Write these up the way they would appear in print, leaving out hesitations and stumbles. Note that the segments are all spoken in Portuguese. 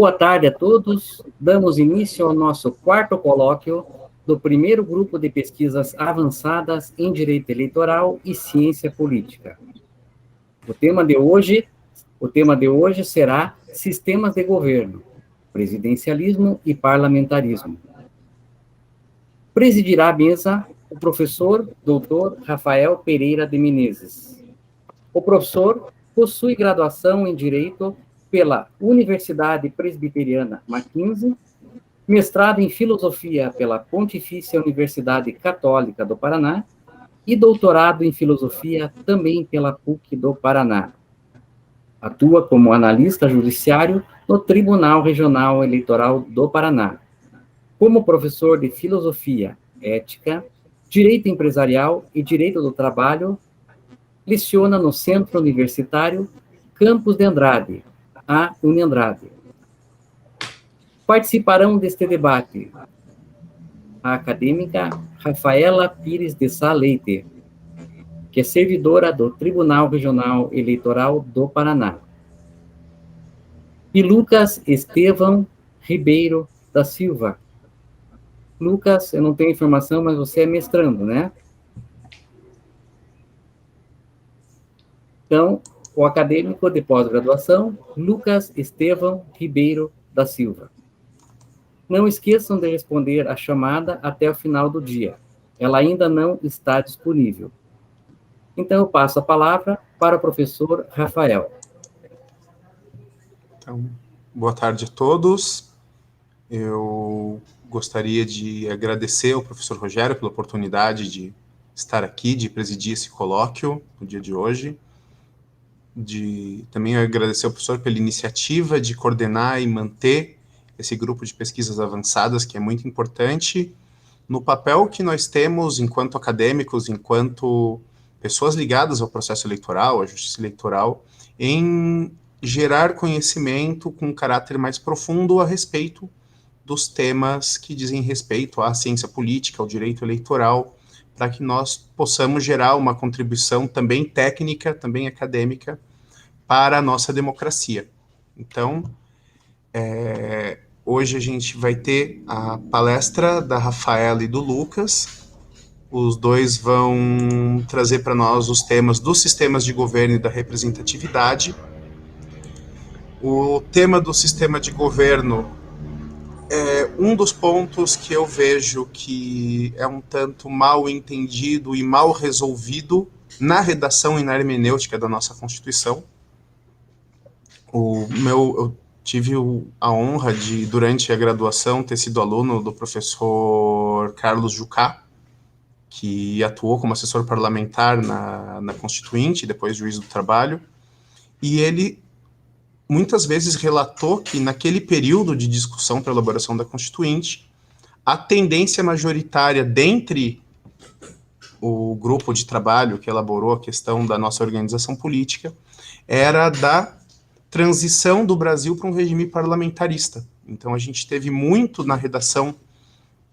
Boa tarde a todos. Damos início ao nosso quarto colóquio do primeiro grupo de pesquisas avançadas em Direito Eleitoral e Ciência Política. O tema de hoje será Sistemas de Governo, Presidencialismo e Parlamentarismo. Presidirá a mesa o professor Dr. Rafael Pereira de Menezes. O professor possui graduação em Direito pela Universidade Presbiteriana Mackenzie, mestrado em Filosofia pela Pontifícia Universidade Católica do Paraná e doutorado em Filosofia também pela PUC do Paraná. Atua como analista judiciário no Tribunal Regional Eleitoral do Paraná. Como professor de Filosofia, Ética, Direito Empresarial e Direito do Trabalho, leciona no Centro Universitário Campos de Andrade, a Uniandrade. Participarão deste debate a acadêmica Rafaela Pires de Sá Leite, que é servidora do Tribunal Regional Eleitoral do Paraná, e Lucas Estevão Ribeiro da Silva. Lucas, eu não tenho informação, mas você é mestrando, né? Então, o acadêmico de pós-graduação, Lucas Estevão Ribeiro da Silva. Não esqueçam de responder a chamada até o final do dia. Ela ainda não está disponível. Então, eu passo a palavra para o professor Rafael. Então, boa tarde a todos. Eu gostaria de agradecer ao professor Rogério pela oportunidade de estar aqui, de presidir esse colóquio no dia de hoje. Também agradecer ao professor pela iniciativa de coordenar e manter esse grupo de pesquisas avançadas, que é muito importante, no papel que nós temos enquanto acadêmicos, enquanto pessoas ligadas ao processo eleitoral, à justiça eleitoral, em gerar conhecimento com caráter mais profundo a respeito dos temas que dizem respeito à ciência política, ao direito eleitoral, para que nós possamos gerar uma contribuição também técnica, também acadêmica, para a nossa democracia. Então, hoje a gente vai ter a palestra da Rafaela e do Lucas. Os dois vão trazer para nós os temas dos sistemas de governo e da representatividade. O tema do sistema de governo é um dos pontos que eu vejo que é um tanto mal entendido e mal resolvido na redação e na hermenêutica da nossa Constituição. Eu tive a honra de, durante a graduação, ter sido aluno do professor Carlos Jucá, que atuou como assessor parlamentar na Constituinte, depois juiz do trabalho, e ele muitas vezes relatou que naquele período de discussão para a elaboração da Constituinte, a tendência majoritária dentre o grupo de trabalho que elaborou a questão da nossa organização política era da transição do Brasil para um regime parlamentarista. Então a gente teve muito na redação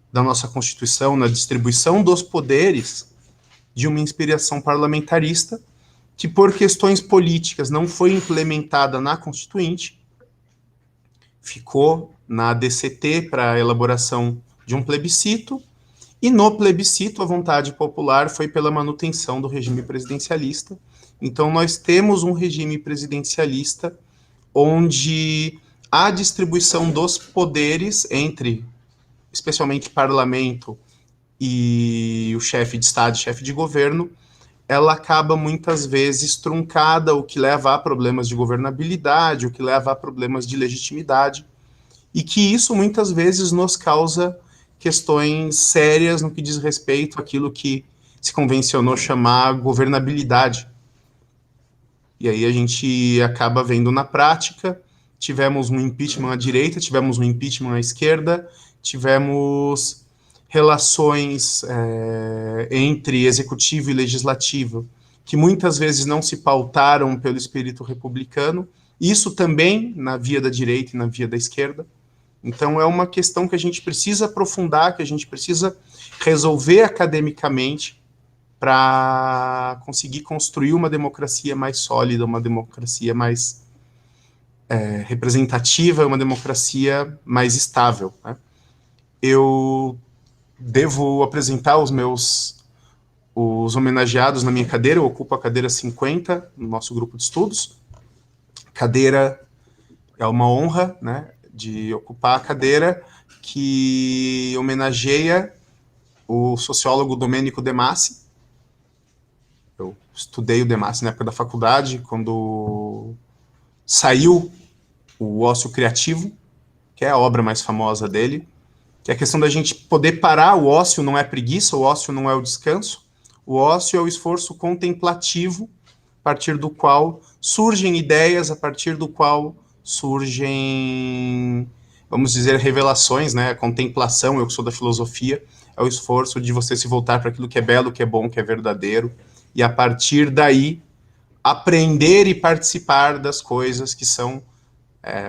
da nossa Constituição, na distribuição dos poderes, de uma inspiração parlamentarista, que por questões políticas não foi implementada na Constituinte, ficou na DCT para a elaboração de um plebiscito, e no plebiscito a vontade popular foi pela manutenção do regime presidencialista. Então nós temos um regime presidencialista onde a distribuição dos poderes entre, especialmente parlamento e o chefe de Estado, chefe de governo, ela acaba muitas vezes truncada, o que leva a problemas de governabilidade, o que leva a problemas de legitimidade, e que isso muitas vezes nos causa questões sérias no que diz respeito àquilo que se convencionou chamar governabilidade. E aí a gente acaba vendo na prática, tivemos um impeachment à direita, tivemos um impeachment à esquerda, tivemos relações entre executivo e legislativo que muitas vezes não se pautaram pelo espírito republicano, isso também na via da direita e na via da esquerda. Então é uma questão que a gente precisa aprofundar, que a gente precisa resolver academicamente para conseguir construir uma democracia mais sólida, uma democracia mais representativa e uma democracia mais estável, né? Eu devo apresentar os homenageados na minha cadeira. Eu ocupo a cadeira 50 no nosso grupo de estudos. Cadeira é uma honra, né, de ocupar a cadeira que homenageia o sociólogo Domênico De Masi. Eu estudei o De Masi na época da faculdade, quando saiu o Ócio Criativo, que é a obra mais famosa dele, que é a questão da gente poder parar. O ócio não é preguiça, o ócio não é o descanso, o ócio é o esforço contemplativo, a partir do qual surgem ideias, a partir do qual surgem, vamos dizer, revelações, né? A contemplação, eu que sou da filosofia, é o esforço de você se voltar para aquilo que é belo, que é bom, que é verdadeiro, e a partir daí aprender e participar das coisas que são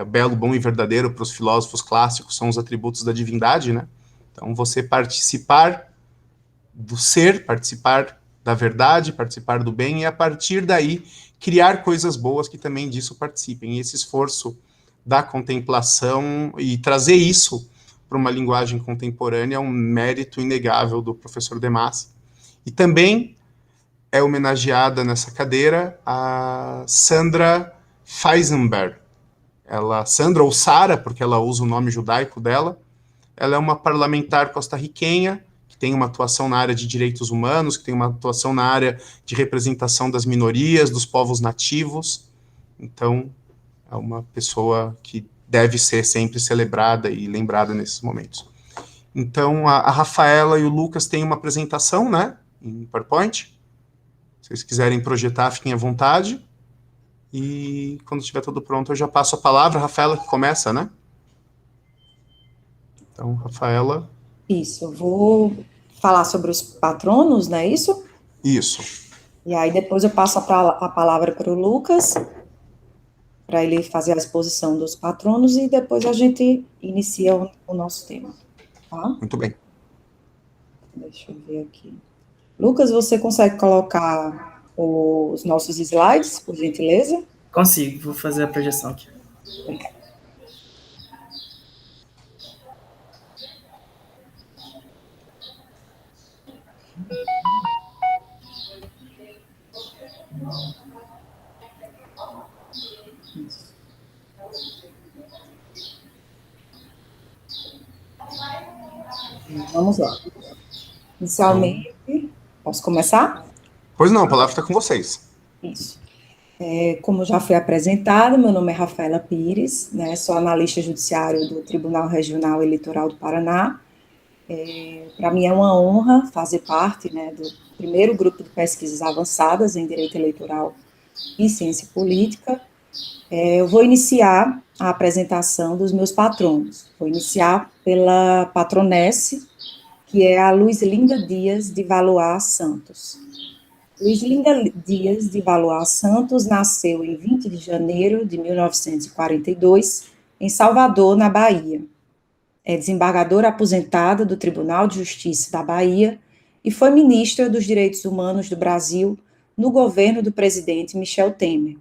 belo, bom e verdadeiro. Para os filósofos clássicos, são os atributos da divindade, né? Então, você participar do ser, participar da verdade, participar do bem, e a partir daí criar coisas boas que também disso participem. E esse esforço da contemplação e trazer isso para uma linguagem contemporânea é um mérito inegável do professor De Masi. E também é homenageada nessa cadeira a Sandra Feisenberg. Sandra, ou Sara, porque ela usa o nome judaico dela, ela é uma parlamentar costarriquenha, que tem uma atuação na área de direitos humanos, que tem uma atuação na área de representação das minorias, dos povos nativos. Então, é uma pessoa que deve ser sempre celebrada e lembrada nesses momentos. Então, a Rafaela e o Lucas têm uma apresentação, né, em PowerPoint. Se vocês quiserem projetar, fiquem à vontade. E quando estiver tudo pronto, eu já passo a palavra. A Rafaela que começa, né? Então, Rafaela. Isso, eu vou falar sobre os patronos, não é isso? Isso. E aí depois eu passo a palavra para o Lucas, para ele fazer a exposição dos patronos, e depois a gente inicia o nosso tema, tá? Muito bem. Deixa eu ver aqui. Lucas, você consegue colocar os nossos slides, por gentileza? Consigo, vou fazer a projeção aqui. Obrigada. Vamos lá. Inicialmente, posso começar? Pois não, a palavra está com vocês. Isso. Como já foi apresentado, meu nome é Rafaela Pires, né, sou analista judiciário do Tribunal Regional Eleitoral do Paraná. Para mim é uma honra fazer parte, né, do primeiro grupo de pesquisas avançadas em Direito Eleitoral e Ciência Política. Eu vou iniciar a apresentação dos meus patronos. Vou iniciar pela patronesse, que é a Luizlinda Dias de Valois Santos. Luizlinda Dias de Valois Santos nasceu em 20 de janeiro de 1942, em Salvador, na Bahia. É desembargadora aposentada do Tribunal de Justiça da Bahia e foi ministra dos Direitos Humanos do Brasil no governo do presidente Michel Temer.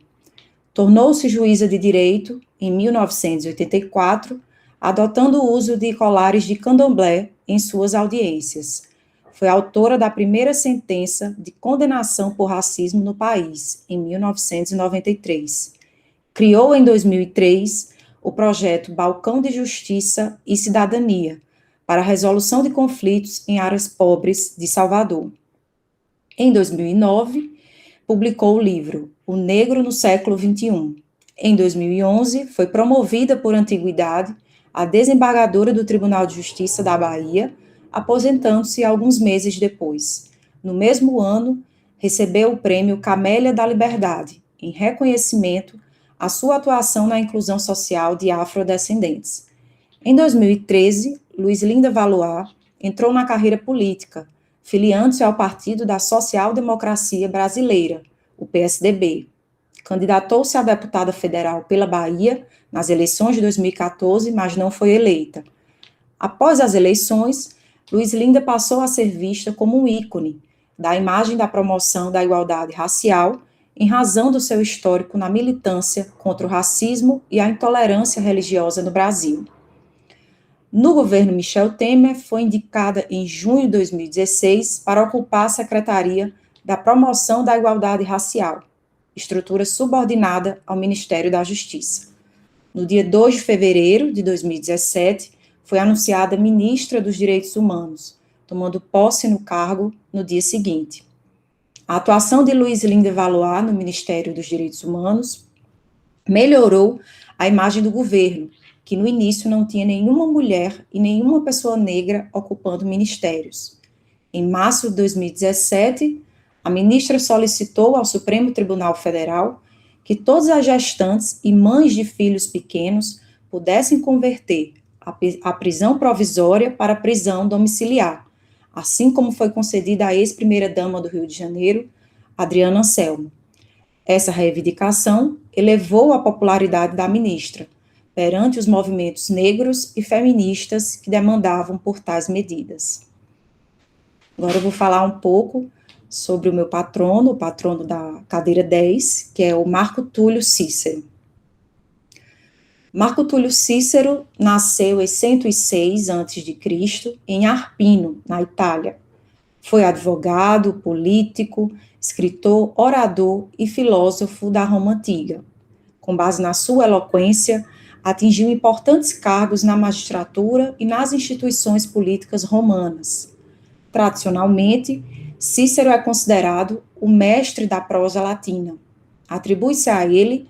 Tornou-se juíza de direito em 1984, adotando o uso de colares de candomblé em suas audiências. Foi autora da primeira sentença de condenação por racismo no país, em 1993. Criou, em 2003, o projeto Balcão de Justiça e Cidadania, para a resolução de conflitos em áreas pobres de Salvador. Em 2009, publicou o livro O Negro no Século XXI. Em 2011, foi promovida por antiguidade a desembargadora do Tribunal de Justiça da Bahia, aposentando-se alguns meses depois. No mesmo ano, recebeu o prêmio Camélia da Liberdade, em reconhecimento à sua atuação na inclusão social de afrodescendentes. Em 2013, Luizlinda Valois entrou na carreira política, filiando-se ao Partido da Social Democracia Brasileira, o PSDB. Candidatou-se a deputada federal pela Bahia nas eleições de 2014, mas não foi eleita. Após as eleições, Luizlinda passou a ser vista como um ícone da imagem da promoção da igualdade racial em razão do seu histórico na militância contra o racismo e a intolerância religiosa no Brasil. No governo Michel Temer, foi indicada em junho de 2016 para ocupar a Secretaria da Promoção da Igualdade Racial, estrutura subordinada ao Ministério da Justiça. No dia 2 de fevereiro de 2017, foi anunciada ministra dos Direitos Humanos, tomando posse no cargo no dia seguinte. A atuação de Luiz Linde Valois no Ministério dos Direitos Humanos melhorou a imagem do governo, que no início não tinha nenhuma mulher e nenhuma pessoa negra ocupando ministérios. Em março de 2017, a ministra solicitou ao Supremo Tribunal Federal que todas as gestantes e mães de filhos pequenos pudessem converter a prisão provisória para prisão domiciliar, assim como foi concedida à ex-primeira-dama do Rio de Janeiro, Adriana Anselmo. Essa reivindicação elevou a popularidade da ministra perante os movimentos negros e feministas que demandavam por tais medidas. Agora eu vou falar um pouco sobre o meu patrono, o patrono da cadeira 10, que é o Marco Túlio Cícero. Marco Túlio Cícero nasceu em 106 a.C., em Arpino, na Itália. Foi advogado, político, escritor, orador e filósofo da Roma Antiga. Com base na sua eloquência, atingiu importantes cargos na magistratura e nas instituições políticas romanas. Tradicionalmente, Cícero é considerado o mestre da prosa latina. Atribui-se a ele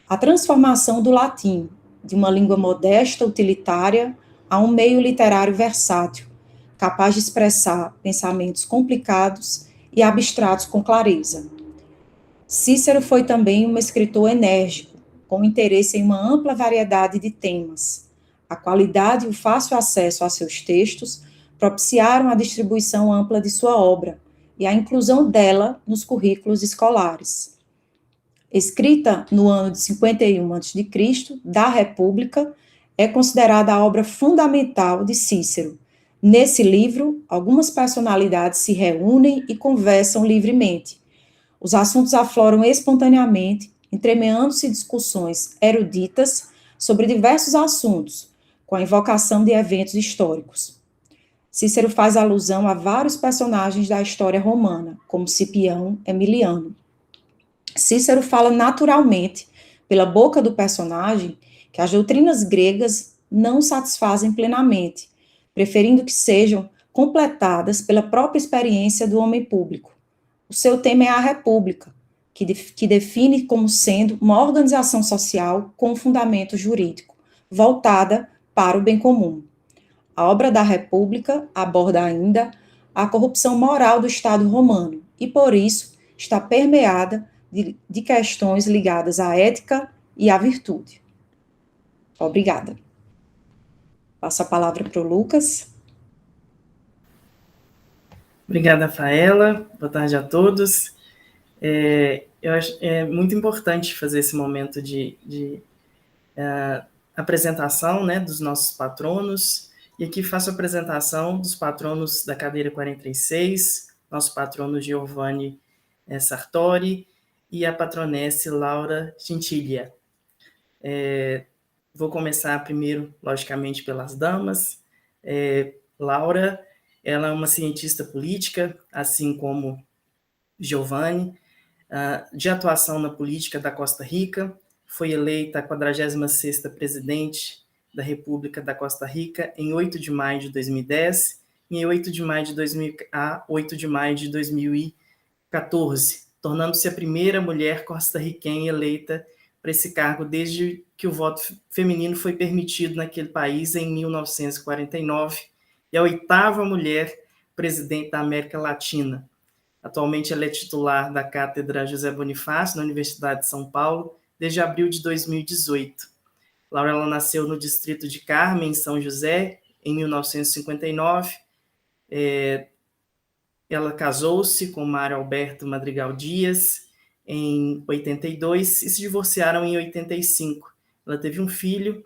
a transformação do latim, de uma língua modesta, utilitária, a um meio literário versátil, capaz de expressar pensamentos complicados e abstratos com clareza. Cícero foi também um escritor enérgico, com interesse em uma ampla variedade de temas. A qualidade e o fácil acesso a seus textos propiciaram a distribuição ampla de sua obra e a inclusão dela nos currículos escolares. Escrita no ano de 51 a.C., da República, é considerada a obra fundamental de Cícero. Nesse livro, algumas personalidades se reúnem e conversam livremente. Os assuntos afloram espontaneamente, entremeando-se discussões eruditas sobre diversos assuntos, com a invocação de eventos históricos. Cícero faz alusão a vários personagens da história romana, como Cipião, Emiliano. Cícero fala naturalmente, pela boca do personagem, que as doutrinas gregas não satisfazem plenamente, preferindo que sejam completadas pela própria experiência do homem público. O seu tema é a República, que define como sendo uma organização social com fundamento jurídico, voltada para o bem comum. A obra da República aborda ainda a corrupção moral do Estado romano e, por isso, está permeada de questões ligadas à ética e à virtude. Obrigada. Passo a palavra para o Lucas. Obrigada, Rafaela. Boa tarde a todos. Eu acho muito importante fazer esse momento de apresentação, né, dos nossos patronos. E aqui faço a apresentação dos patronos da cadeira 46, nosso patrono Giovanni Sartori e a patronesse Laura Gentilia. Vou começar primeiro, logicamente, pelas damas. Laura, ela é uma cientista política, assim como Giovanni, de atuação na política da Costa Rica, foi eleita a 46ª presidente da República da Costa Rica em 8 de maio de 2010 e em 8 de maio de 2014, tornando-se a primeira mulher costarriquenha eleita para esse cargo desde que o voto feminino foi permitido naquele país em 1949, e a 8ª mulher presidente da América Latina. Atualmente ela é titular da Cátedra José Bonifácio, na Universidade de São Paulo, desde abril de 2018. Laura, ela nasceu no distrito de Carmen, em São José, em 1959. Ela casou-se com Mário Alberto Madrigal Dias em 82 e se divorciaram em 85. Ela teve um filho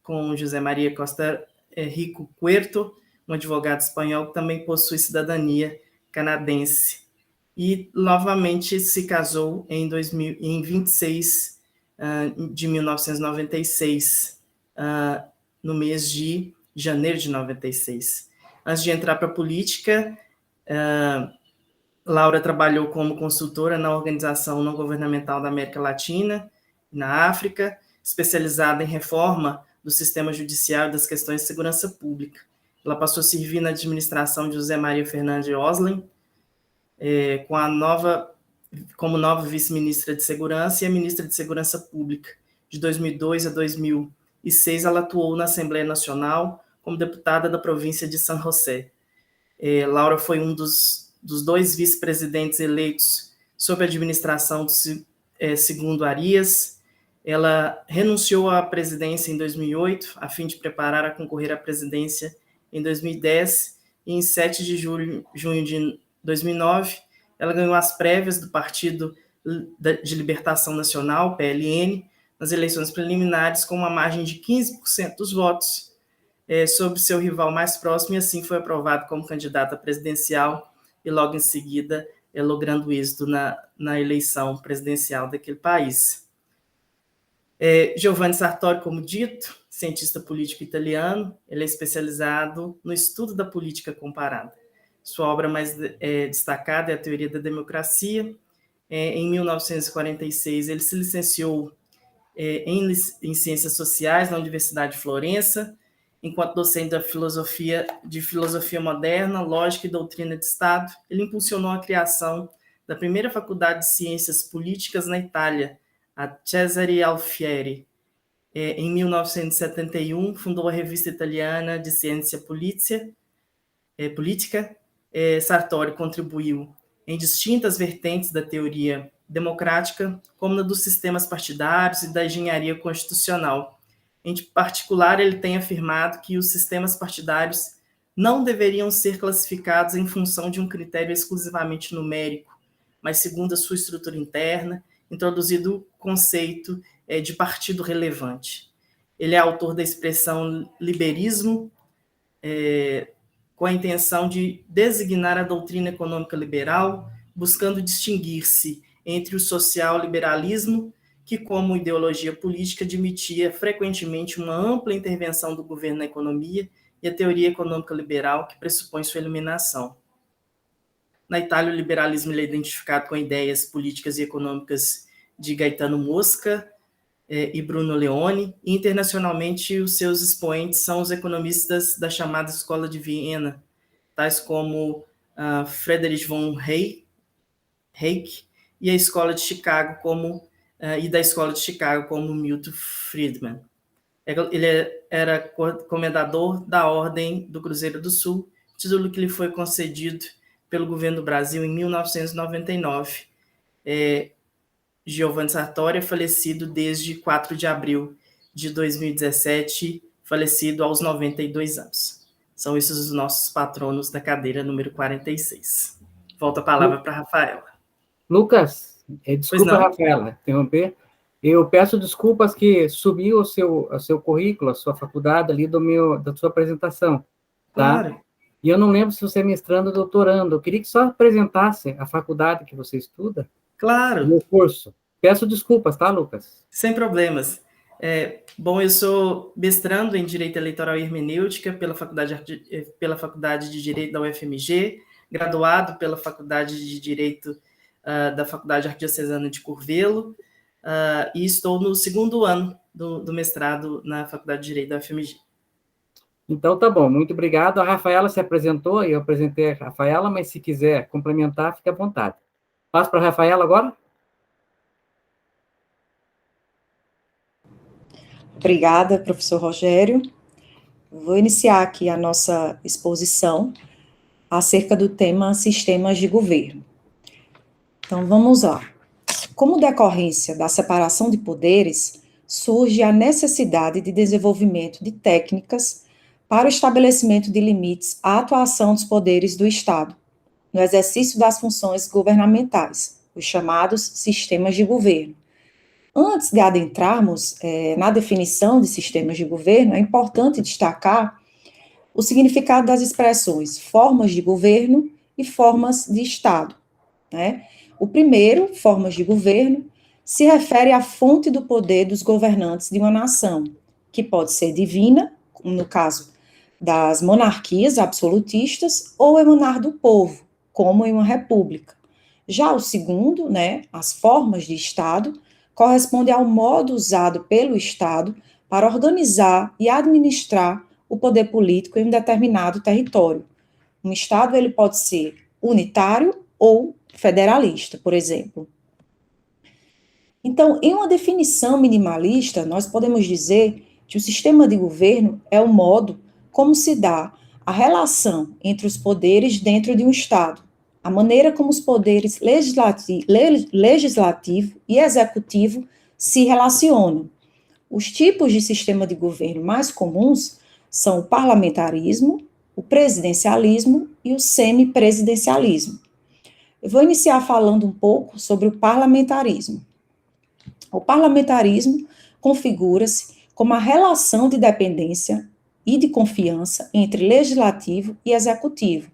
com José Maria Costa Rico Puerto, um advogado espanhol que também possui cidadania canadense. e novamente se casou em 26 de 1996, no mês de janeiro de 96. Antes de entrar para a política, Laura trabalhou como consultora na Organização Não Governamental da América Latina e na África, especializada em reforma do sistema judiciário e das questões de segurança pública. Ela passou a servir na administração de José Maria Fernandes Oslin, como nova vice-ministra de Segurança e a ministra de Segurança Pública. De 2002 a 2006, ela atuou na Assembleia Nacional como deputada da província de San José. Laura foi um dos 2 vice-presidentes eleitos sob a administração do segundo Arias. Ela renunciou à presidência em 2008, a fim de preparar a concorrer à presidência em 2010, e em 7 de junho de 2009, ela ganhou as prévias do Partido de Libertação Nacional, PLN, nas eleições preliminares, com uma margem de 15% dos votos, sobre seu rival mais próximo, e assim foi aprovado como candidata presidencial, e logo em seguida, logrando êxito na eleição presidencial daquele país. Giovanni Sartori, como dito, cientista político italiano, ele é especializado no estudo da política comparada. Sua obra mais destacada é a Teoria da Democracia. Em 1946, ele se licenciou em Ciências Sociais na Universidade de Florença, enquanto docente de filosofia moderna, lógica e doutrina de Estado. Ele impulsionou a criação da primeira faculdade de Ciências Políticas na Itália, a Cesare Alfieri. Em 1971, fundou a revista italiana de Ciência Política. Sartori contribuiu em distintas vertentes da teoria democrática, como na dos sistemas partidários e da engenharia constitucional. Em particular, ele tem afirmado que os sistemas partidários não deveriam ser classificados em função de um critério exclusivamente numérico, mas segundo a sua estrutura interna, introduzido o conceito de partido relevante. Ele é autor da expressão liberismo, com a intenção de designar a doutrina econômica liberal, buscando distinguir-se entre o social-liberalismo, que, como ideologia política, admitia frequentemente uma ampla intervenção do governo na economia, e a teoria econômica liberal, que pressupõe sua eliminação. Na Itália, o liberalismo é identificado com ideias políticas e econômicas de Gaetano Mosca e Bruno Leone, e internacionalmente os seus expoentes são os economistas da chamada Escola de Viena, tais como Friedrich von Hayek e a Escola de Chicago como Milton Friedman. Ele era comendador da Ordem do Cruzeiro do Sul, título que lhe foi concedido pelo governo do Brasil em 1999. Giovanni Sartori é falecido desde 4 de abril de 2017, falecido aos 92 anos. São esses os nossos patronos da cadeira número 46. Volto a palavra para a Rafaela. Lucas, desculpa, Rafaela, interromper. Eu peço desculpas que subiu o seu currículo, a sua faculdade ali da sua apresentação. Tá? Claro. E eu não lembro se você é mestrando ou doutorando. Eu queria que só apresentasse a faculdade que você estuda. Claro. No curso. Peço desculpas, tá, Lucas? Sem problemas. Bom, eu sou mestrando em Direito Eleitoral e Hermenêutica pela Faculdade de Direito da UFMG, graduado pela Faculdade de Direito da Faculdade Arquidiocesana de Curvelo, e estou no 2º ano do mestrado na Faculdade de Direito da UFMG. Então, tá bom. Muito obrigado. A Rafaela se apresentou, e eu apresentei a Rafaela, mas se quiser complementar, fique à vontade. Passo para a Rafaela agora. Obrigada, professor Rogério. Vou iniciar aqui a nossa exposição acerca do tema sistemas de governo. Então, vamos lá. Como decorrência da separação de poderes, surge a necessidade de desenvolvimento de técnicas para o estabelecimento de limites à atuação dos poderes do Estado, no exercício das funções governamentais, os chamados sistemas de governo. Antes de adentrarmos na definição de sistemas de governo, é importante destacar o significado das expressões formas de governo e formas de Estado. né? O primeiro, formas de governo, se refere à fonte do poder dos governantes de uma nação, que pode ser divina, no caso das monarquias absolutistas, ou emanar do povo, como em uma república. Já o segundo, né, as formas de Estado, corresponde ao modo usado pelo Estado para organizar e administrar o poder político em um determinado território. Um Estado ele pode ser unitário ou federalista, por exemplo. Então, em uma definição minimalista, nós podemos dizer que o sistema de governo é o modo como se dá a relação entre os poderes dentro de um Estado, a maneira como os poderes legislativo e executivo se relacionam. Os tipos de sistema de governo mais comuns são o parlamentarismo, o presidencialismo e o semipresidencialismo. Eu vou iniciar falando um pouco sobre o parlamentarismo. O parlamentarismo configura-se como a relação de dependência e de confiança entre legislativo e executivo.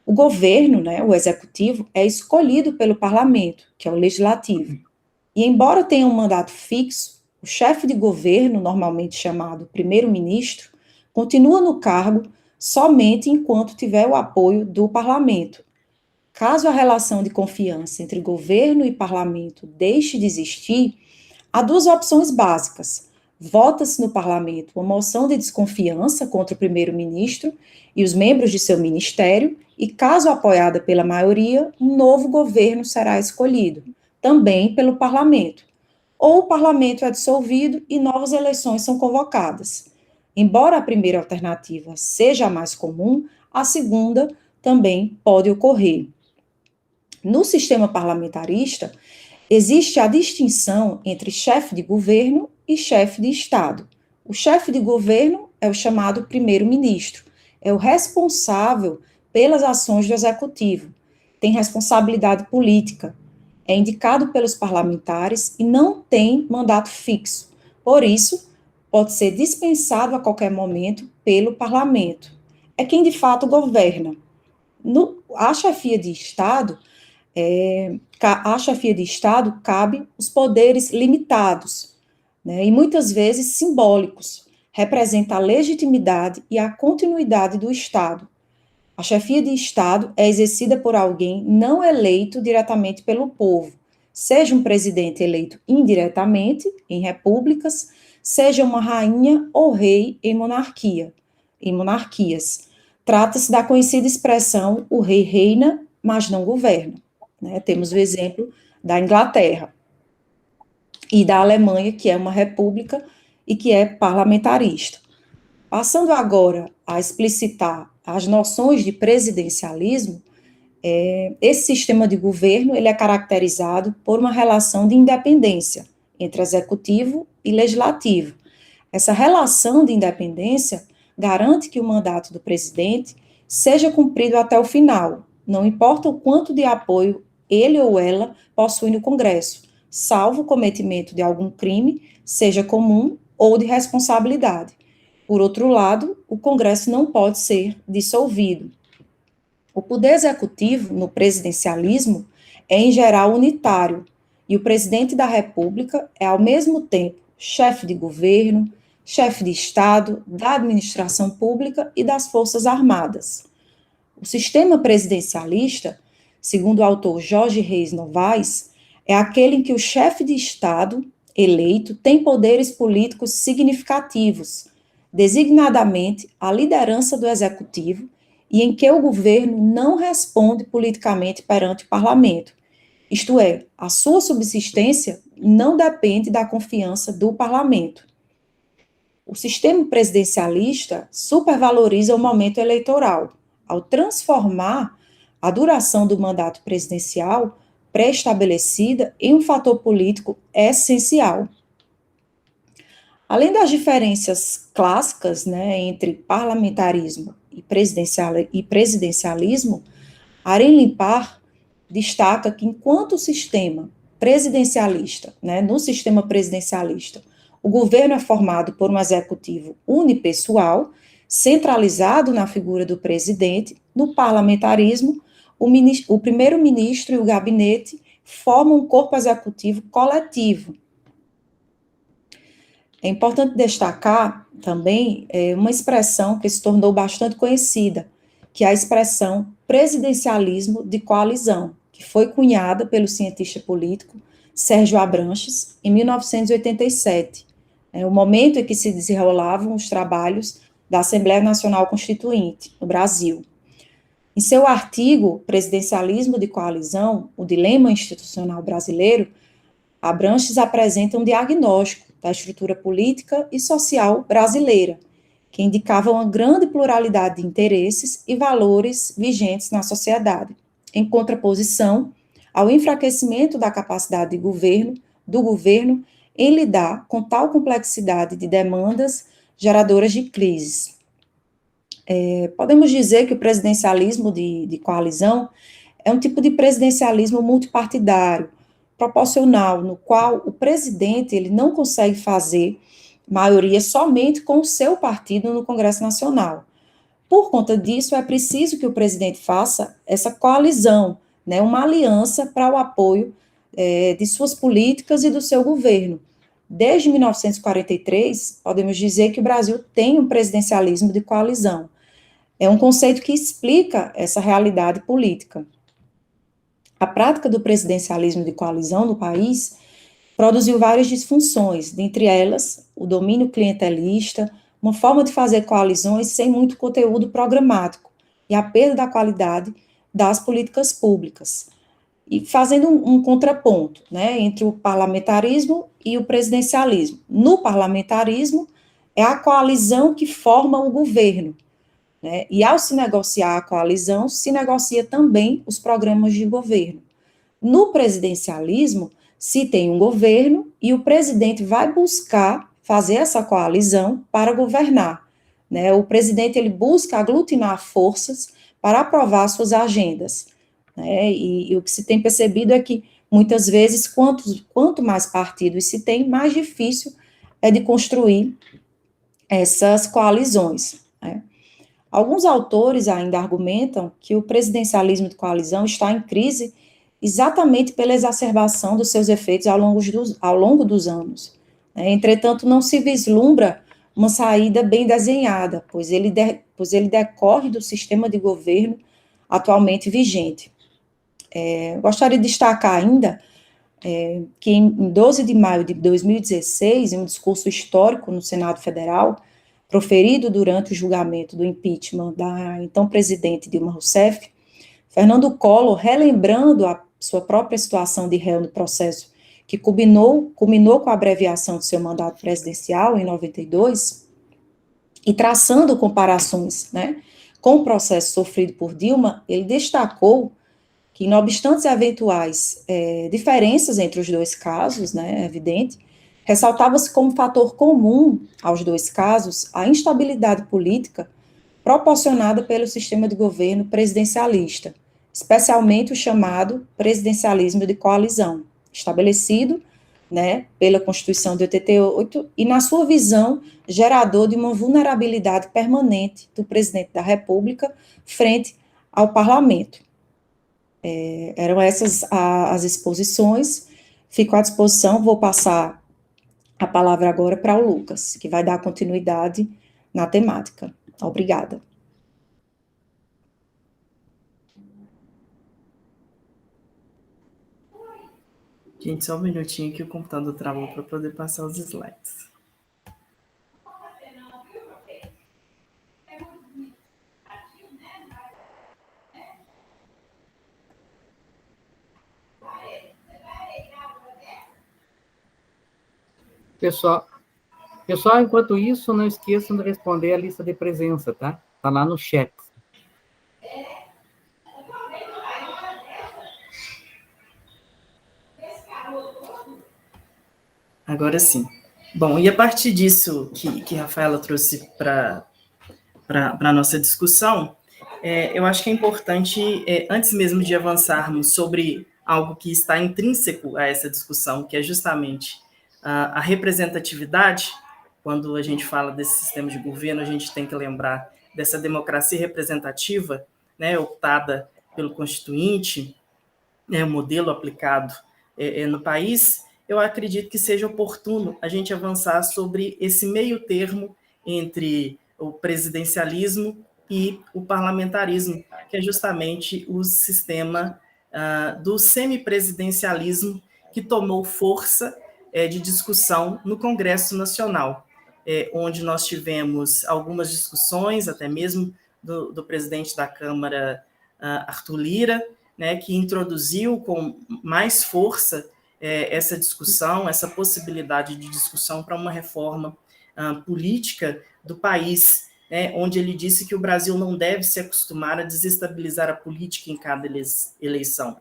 O governo, né, o executivo, é escolhido pelo parlamento, que é o legislativo. E embora tenha um mandato fixo, o chefe de governo, normalmente chamado primeiro-ministro, continua no cargo somente enquanto tiver o apoio do parlamento. Caso a relação de confiança entre governo e parlamento deixe de existir, há duas opções básicas. Vota-se no parlamento uma moção de desconfiança contra o primeiro-ministro e os membros de seu ministério, e caso apoiada pela maioria, um novo governo será escolhido, também pelo parlamento. Ou o parlamento é dissolvido e novas eleições são convocadas. Embora a primeira alternativa seja a mais comum, a segunda também pode ocorrer. No sistema parlamentarista, existe a distinção entre chefe de governo e chefe de Estado. O chefe de governo é o chamado primeiro-ministro, é o responsável pelas ações do executivo, tem responsabilidade política, é indicado pelos parlamentares e não tem mandato fixo. Por isso, pode ser dispensado a qualquer momento pelo parlamento. É quem de fato governa. A chefia de Estado cabe os poderes limitados, né, e muitas vezes simbólicos, representa a legitimidade e a continuidade do Estado. A chefia de Estado é exercida por alguém não eleito diretamente pelo povo, seja um presidente eleito indiretamente, em repúblicas, seja uma rainha ou rei em monarquias. Trata-se da conhecida expressão, o rei reina, mas não governa. Né? Temos o exemplo da Inglaterra e da Alemanha, que é uma república e que é parlamentarista. Passando agora a explicitar as noções de presidencialismo, esse sistema de governo ele é caracterizado por uma relação de independência entre executivo e legislativo. Essa relação de independência garante que o mandato do presidente seja cumprido até o final, não importa o quanto de apoio ele ou ela possui no Congresso, salvo o cometimento de algum crime, seja comum ou de responsabilidade. Por outro lado, o Congresso não pode ser dissolvido. O poder executivo, no presidencialismo, é em geral unitário, e o presidente da República é, ao mesmo tempo, chefe de governo, chefe de Estado, da administração pública e das Forças Armadas. O sistema presidencialista, segundo o autor Jorge Reis Novaes, é aquele em que o chefe de Estado, eleito, tem poderes políticos significativos, designadamente a liderança do executivo, e em que o governo não responde politicamente perante o parlamento. Isto é, a sua subsistência não depende da confiança do parlamento. O sistema presidencialista supervaloriza o momento eleitoral, ao transformar a duração do mandato presidencial pré-estabelecida em um fator político essencial. Além das diferenças clássicas, né, entre parlamentarismo e presidencialismo, Arém Limpar destaca que enquanto o sistema presidencialista, né, no sistema presidencialista, o governo é formado por um executivo unipessoal, centralizado na figura do presidente, no parlamentarismo, o primeiro-ministro e o gabinete formam um corpo executivo coletivo. É importante destacar também uma expressão que se tornou bastante conhecida, que é a expressão presidencialismo de coalizão, que foi cunhada pelo cientista político Sérgio Abranches em 1987, o momento em que se desenrolavam os trabalhos da Assembleia Nacional Constituinte no Brasil. Em seu artigo Presidencialismo de Coalizão, o dilema institucional brasileiro, Abranches apresenta um diagnóstico da estrutura política e social brasileira, que indicava uma grande pluralidade de interesses e valores vigentes na sociedade, em contraposição ao enfraquecimento da capacidade do governo em lidar com tal complexidade de demandas geradoras de crises. Podemos dizer que o presidencialismo de coalizão é um tipo de presidencialismo multipartidário, proporcional, no qual o presidente ele não consegue fazer maioria somente com o seu partido no Congresso Nacional. Por conta disso, é preciso que o presidente faça essa coalizão, uma aliança para o apoio de suas políticas e do seu governo. Desde 1943, podemos dizer que o Brasil tem um presidencialismo de coalizão. É um conceito que explica essa realidade política. A prática do presidencialismo de coalizão no país produziu várias disfunções, dentre elas o domínio clientelista, uma forma de fazer coalizões sem muito conteúdo programático e a perda da qualidade das políticas públicas. E fazendo um contraponto, entre o parlamentarismo e o presidencialismo. No parlamentarismo, é a coalizão que forma o governo, e ao se negociar a coalizão, se negocia também os programas de governo. No presidencialismo, se tem um governo e o presidente vai buscar fazer essa coalizão para governar. O presidente ele busca aglutinar forças para aprovar suas agendas. E o que se tem percebido é que, muitas vezes, quanto mais partidos se tem, mais difícil é de construir essas coalizões. Alguns autores ainda argumentam que o presidencialismo de coalizão está em crise exatamente pela exacerbação dos seus efeitos ao longo dos anos. Entretanto, não se vislumbra uma saída bem desenhada, pois ele decorre do sistema de governo atualmente vigente. Gostaria de destacar ainda que em 12 de maio de 2016, em um discurso histórico no Senado Federal, proferido durante o julgamento do impeachment da então presidente Dilma Rousseff, Fernando Collor, relembrando a sua própria situação de réu no processo que culminou com a abreviação do seu mandato presidencial em 92, e traçando comparações com o processo sofrido por Dilma, ele destacou que, não obstante eventuais diferenças entre os dois casos, é evidente, ressaltava-se como fator comum aos dois casos a instabilidade política proporcionada pelo sistema de governo presidencialista, especialmente o chamado presidencialismo de coalizão, estabelecido pela Constituição de 88 e, na sua visão, gerador de uma vulnerabilidade permanente do presidente da República frente ao parlamento. Eram essas as exposições, fico à disposição, vou passar a palavra agora para o Lucas, que vai dar continuidade na temática. Obrigada. Gente, só um minutinho que o computador travou para poder passar os slides. Pessoal, enquanto isso, não esqueçam de responder a lista de presença, tá? Está lá no chat. Agora sim. Bom, e a partir disso que a Rafaela trouxe para a nossa discussão, eu acho que é importante, antes mesmo de avançarmos sobre algo que está intrínseco a essa discussão, que é justamente a representatividade. Quando a gente fala desse sistema de governo, a gente tem que lembrar dessa democracia representativa, optada pelo Constituinte, o modelo aplicado no país, eu acredito que seja oportuno a gente avançar sobre esse meio termo entre o presidencialismo e o parlamentarismo, que é justamente o sistema do semipresidencialismo que tomou força de discussão no Congresso Nacional, onde nós tivemos algumas discussões, até mesmo do presidente da Câmara, Arthur Lira, né, que introduziu com mais força essa discussão, essa possibilidade de discussão para uma reforma política do país, onde ele disse que o Brasil não deve se acostumar a desestabilizar a política em cada eleição.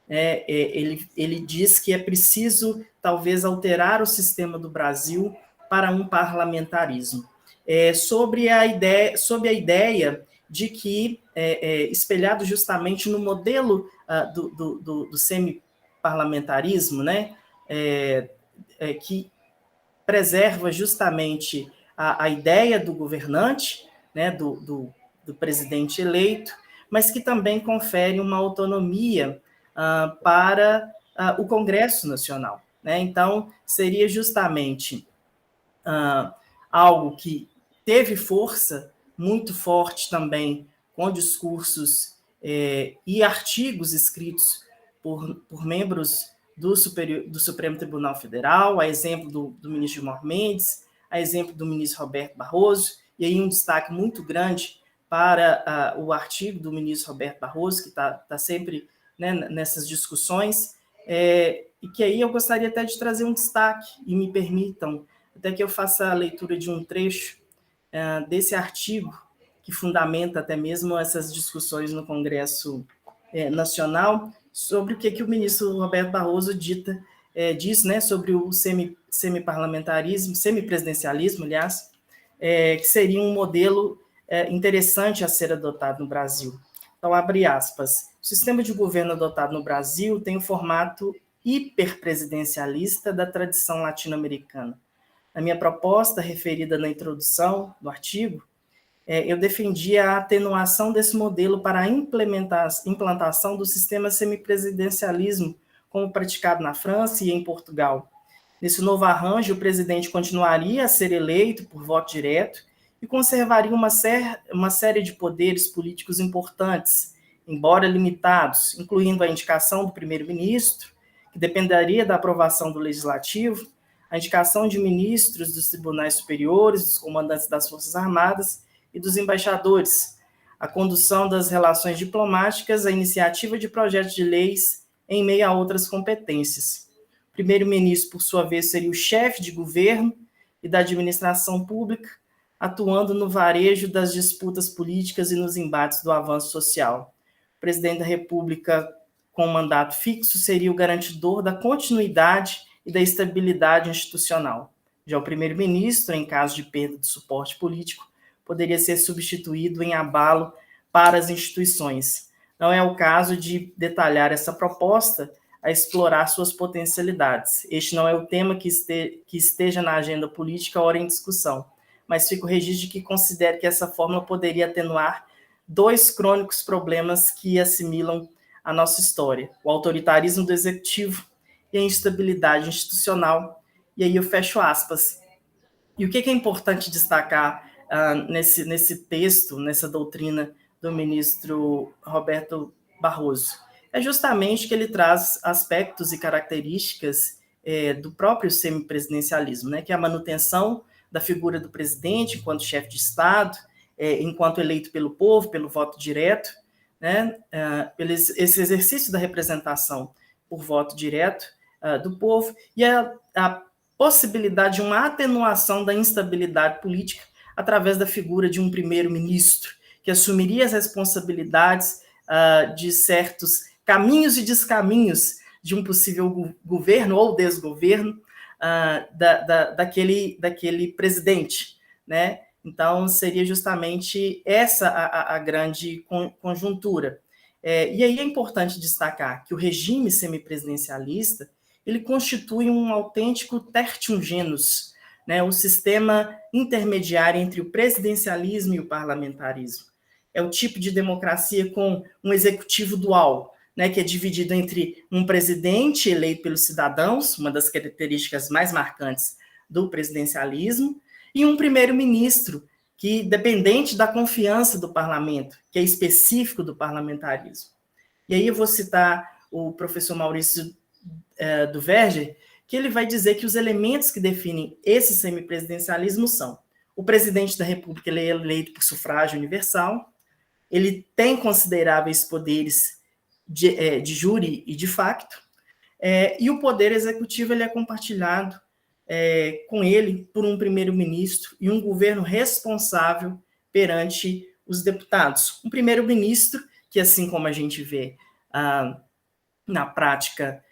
Ele diz que é preciso, talvez, alterar o sistema do Brasil para um parlamentarismo. Sobre a ideia de que, espelhado justamente no modelo do semi-parlamentarismo, né, que preserva justamente a ideia do governante, né, do presidente eleito, mas que também confere uma autonomia para o Congresso Nacional, né? Então, seria justamente algo que teve força muito forte também, com discursos e artigos escritos por membros do Supremo Tribunal Federal, a exemplo do ministro Gilmar Mendes, a exemplo do ministro Roberto Barroso, e aí um destaque muito grande para o artigo do ministro Roberto Barroso, que está sempre, né, nessas discussões, e que aí eu gostaria até de trazer um destaque, e me permitam até que eu faça a leitura de um trecho desse artigo, que fundamenta até mesmo essas discussões no Congresso Nacional, sobre o que o ministro Roberto Barroso diz, né, sobre o semiparlamentarismo, semipresidencialismo, aliás, que seria um modelo interessante a ser adotado no Brasil. Então, abre aspas, o sistema de governo adotado no Brasil tem o formato hiperpresidencialista da tradição latino-americana. Na minha proposta, referida na introdução do artigo, eu defendi a atenuação desse modelo para a implantação do sistema semipresidencialismo, como praticado na França e em Portugal. Nesse novo arranjo, o presidente continuaria a ser eleito por voto direto e conservaria uma série de poderes políticos importantes, embora limitados, incluindo a indicação do primeiro-ministro, que dependeria da aprovação do legislativo, a indicação de ministros dos tribunais superiores, dos comandantes das Forças Armadas e dos embaixadores, a condução das relações diplomáticas, a iniciativa de projetos de leis, em meio a outras competências. O primeiro-ministro, por sua vez, seria o chefe de governo e da administração pública, atuando no varejo das disputas políticas e nos embates do avanço social. O presidente da República, com mandato fixo, seria o garantidor da continuidade e da estabilidade institucional. Já o primeiro-ministro, em caso de perda de suporte político, poderia ser substituído em abalo para as instituições. Não é o caso de detalhar essa proposta a explorar suas potencialidades. Este não é o tema que esteja na agenda política ora em discussão, mas fica o registro de que considero que essa fórmula poderia atenuar dois crônicos problemas que assimilam a nossa história: o autoritarismo do executivo e a instabilidade institucional. E aí eu fecho aspas. E o que é importante destacar nesse texto, nessa doutrina do ministro Roberto Barroso? É justamente que ele traz aspectos e características do próprio semipresidencialismo, né, que é a manutenção da figura do presidente enquanto chefe de Estado, enquanto eleito pelo povo, pelo voto direto, né, esse exercício da representação por voto direto do povo, e a possibilidade de uma atenuação da instabilidade política através da figura de um primeiro-ministro, que assumiria as responsabilidades de certos caminhos e descaminhos de um possível governo ou desgoverno daquele presidente, né? Então, seria justamente essa a grande conjuntura. E aí é importante destacar que o regime semipresidencialista ele constitui um autêntico tertium genus, né, o sistema intermediário entre o presidencialismo e o parlamentarismo. é o tipo de democracia com um executivo dual, né, que é dividido entre um presidente eleito pelos cidadãos, uma das características mais marcantes do presidencialismo, e um primeiro-ministro, que dependente da confiança do parlamento, que é específico do parlamentarismo. E aí eu vou citar o professor Maurício Duverger, que ele vai dizer que os elementos que definem esse semipresidencialismo são: o presidente da República, ele é eleito por sufrágio universal, ele tem consideráveis poderes de júri e de facto, e o poder executivo ele é compartilhado com ele por um primeiro-ministro e um governo responsável perante os deputados. Um primeiro-ministro que, assim como a gente vê na prática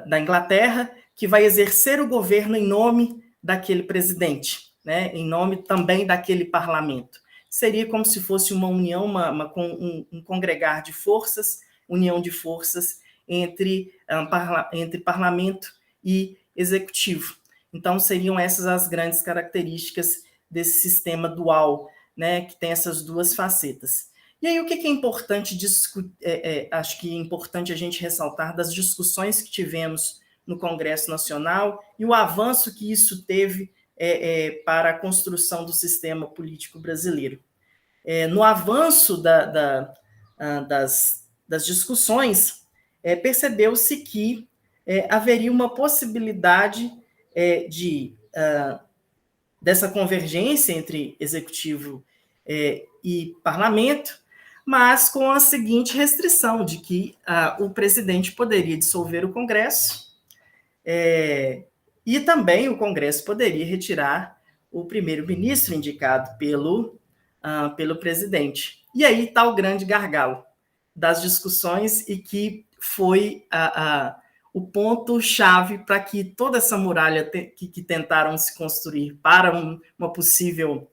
da Inglaterra, que vai exercer o governo em nome daquele presidente, né, em nome também daquele parlamento. Seria como se fosse uma união, um congregar de forças, união de forças entre parlamento e executivo. Então, seriam essas as grandes características desse sistema dual, né, que tem essas duas facetas. E aí, o que é importante acho que é importante a gente ressaltar das discussões que tivemos no Congresso Nacional e o avanço que isso teve para a construção do sistema político brasileiro. No avanço das discussões, percebeu-se que haveria uma possibilidade dessa convergência entre executivo e parlamento, mas com a seguinte restrição, de que o presidente poderia dissolver o Congresso e também o Congresso poderia retirar o primeiro-ministro indicado pelo presidente. E aí está o grande gargalo das discussões e que foi o ponto-chave para que toda essa muralha que tentaram se construir para uma possível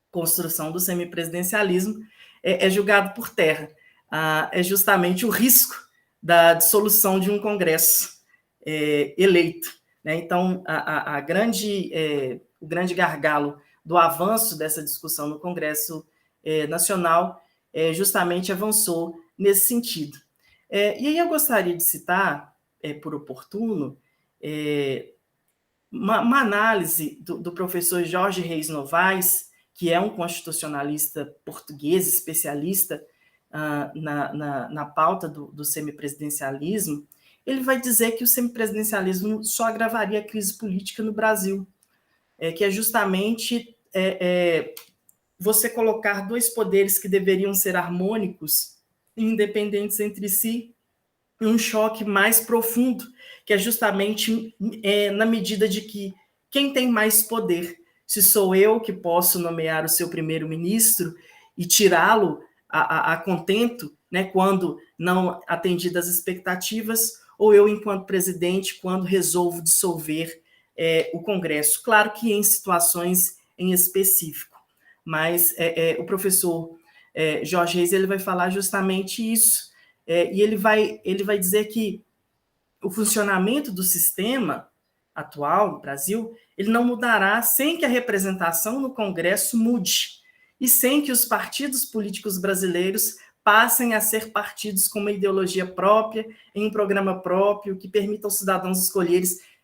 construção do semipresidencialismo é julgado por terra. É justamente o risco da dissolução de um Congresso eleito, né? Então, o grande gargalo do avanço dessa discussão no Congresso Nacional justamente avançou nesse sentido. E aí eu gostaria de citar, por oportuno, uma análise do professor Jorge Reis Novaes, que é um constitucionalista português, especialista na pauta do semipresidencialismo. Ele vai dizer que o semipresidencialismo só agravaria a crise política no Brasil, que é justamente você colocar dois poderes que deveriam ser harmônicos e independentes entre si, em um choque mais profundo, que é justamente na medida de que quem tem mais poder, se sou eu que posso nomear o seu primeiro-ministro e tirá-lo a contento, né, quando não atendidas as expectativas, ou eu, enquanto presidente, quando resolvo dissolver o Congresso. Claro que em situações em específico, mas o professor Jorge Reis ele vai falar justamente isso, e ele vai dizer que o funcionamento do sistema atual no Brasil, ele não mudará sem que a representação no Congresso mude e sem que os partidos políticos brasileiros passem a ser partidos com uma ideologia própria, em um programa próprio, que permita aos cidadãos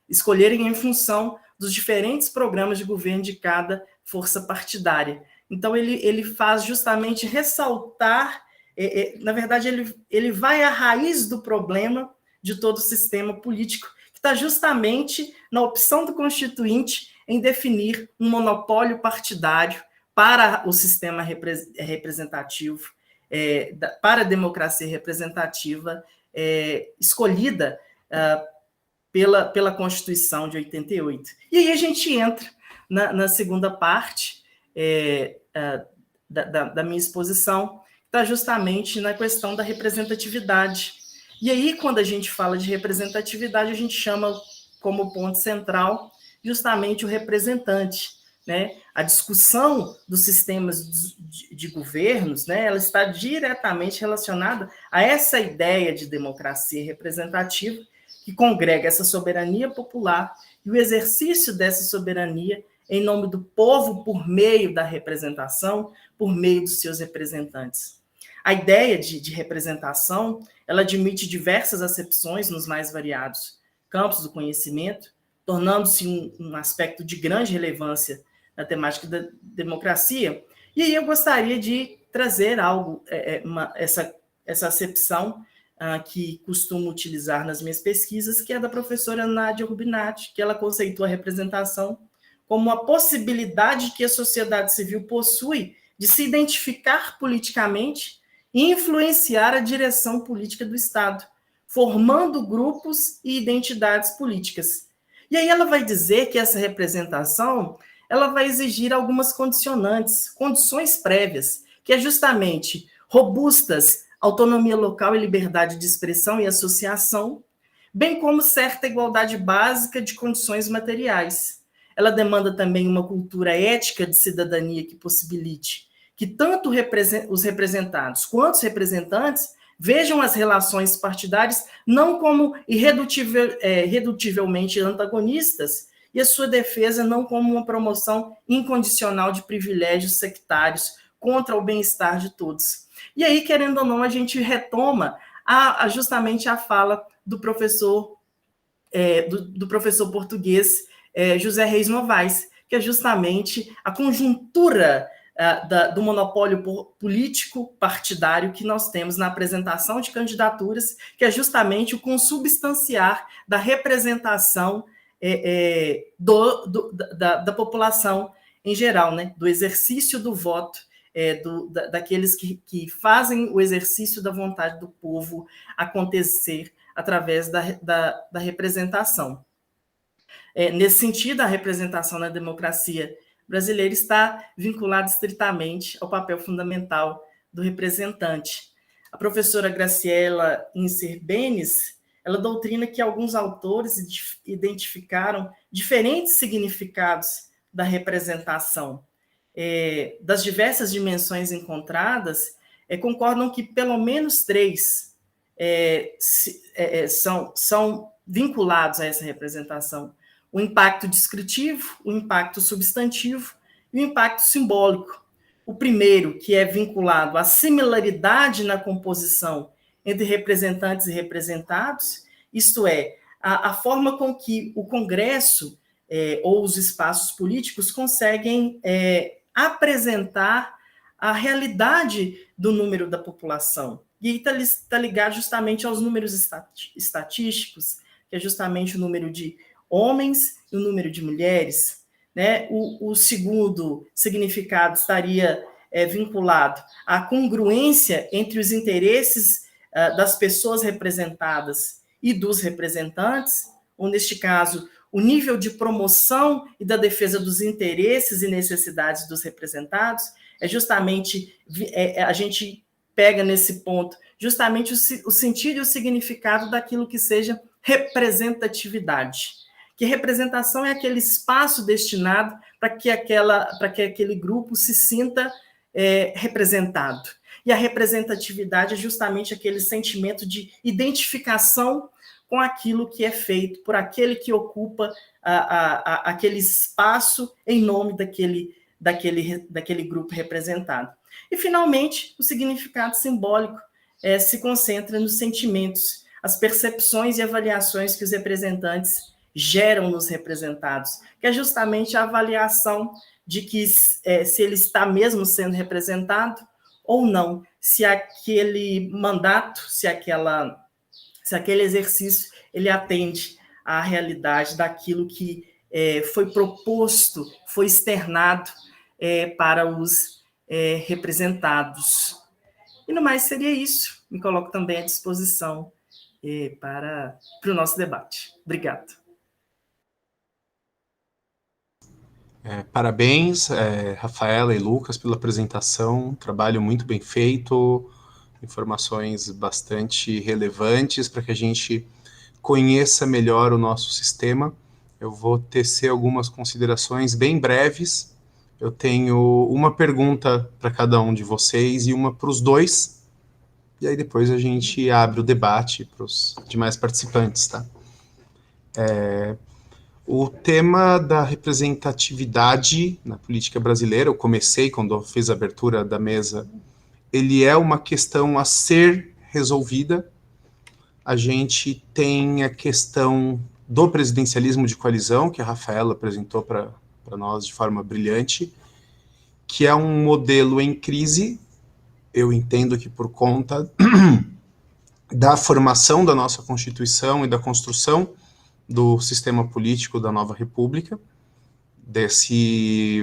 escolherem em função dos diferentes programas de governo de cada força partidária. Então, ele faz justamente ressaltar, na verdade, ele vai à raiz do problema de todo o sistema político, que está justamente na opção do Constituinte em definir um monopólio partidário para o sistema representativo, para a democracia representativa escolhida pela Constituição de 88. E aí a gente entra na segunda parte da minha exposição, que está justamente na questão da representatividade. E aí, quando a gente fala de representatividade, a gente chama como ponto central justamente o representante, né? A discussão dos sistemas de governos, né, ela está diretamente relacionada a essa ideia de democracia representativa que congrega essa soberania popular, e o exercício dessa soberania em nome do povo por meio da representação, por meio dos seus representantes. A ideia de representação, ela admite diversas acepções nos mais variados campos do conhecimento, tornando-se um aspecto de grande relevância na temática da democracia. E aí eu gostaria de trazer essa acepção que costumo utilizar nas minhas pesquisas, que é da professora Nádia Rubinati, que ela conceitua a representação como uma possibilidade que a sociedade civil possui de se identificar politicamente e influenciar a direção política do Estado, formando grupos e identidades políticas. E aí ela vai dizer que essa representação ela vai exigir algumas condicionantes, condições prévias, que é justamente robustas, autonomia local e liberdade de expressão e associação, bem como certa igualdade básica de condições materiais. Ela demanda também uma cultura ética de cidadania que possibilite que tanto os representados quanto os representantes vejam as relações partidárias não como irredutivelmente antagonistas, e a sua defesa não como uma promoção incondicional de privilégios sectários contra o bem-estar de todos. E aí, querendo ou não, a gente retoma justamente a fala do professor português José Reis Novaes, que é justamente a conjuntura do monopólio político partidário que nós temos na apresentação de candidaturas, que é justamente o consubstanciar da representação da população em geral, né? Do exercício do voto, daqueles que fazem o exercício da vontade do povo acontecer através da representação. Nesse sentido, a representação na democracia brasileira está vinculada estritamente ao papel fundamental do representante. A professora Graciela Incer-Benes, ela doutrina que alguns autores identificaram diferentes significados da representação. Das diversas dimensões encontradas, concordam que pelo menos 3 são vinculados a essa representação: o impacto descritivo, o impacto substantivo e o impacto simbólico. O primeiro, que é vinculado à similaridade na composição entre representantes e representados, isto é, a forma com que o Congresso ou os espaços políticos conseguem apresentar a realidade do número da população. E aí está ligado justamente aos números estatísticos, que é justamente o número de homens e o número de mulheres, né? O segundo significado estaria vinculado à congruência entre os interesses das pessoas representadas e dos representantes, ou, neste caso, o nível de promoção e da defesa dos interesses e necessidades dos representados. Justamente, a gente pega nesse ponto justamente o sentido e o significado daquilo que seja representatividade. Que representação é aquele espaço destinado para que aquele grupo se sinta representado. E a representatividade é justamente aquele sentimento de identificação com aquilo que é feito por aquele que ocupa aquele espaço em nome daquele grupo representado. E, finalmente, o significado simbólico se concentra nos sentimentos, as percepções e avaliações que os representantes geram nos representados, que é justamente a avaliação de que se ele está mesmo sendo representado ou não, se aquele mandato, se aquele exercício, ele atende à realidade daquilo que foi proposto, foi externado para os representados. E no mais seria isso. Me coloco também à disposição para o nosso debate. Obrigado. Parabéns, Rafaela e Lucas, pela apresentação, trabalho muito bem feito, informações bastante relevantes para que a gente conheça melhor o nosso sistema. Eu vou tecer algumas considerações bem breves. Eu tenho uma pergunta para cada um de vocês e uma para os dois, e aí depois a gente abre o debate para os demais participantes, tá? O tema da representatividade na política brasileira, eu comecei quando eu fiz a abertura da mesa, ele é uma questão a ser resolvida. A gente tem a questão do presidencialismo de coalizão, que a Rafaela apresentou para nós de forma brilhante, que é um modelo em crise. Eu entendo que por conta da formação da nossa Constituição e da construção do sistema político da nova República,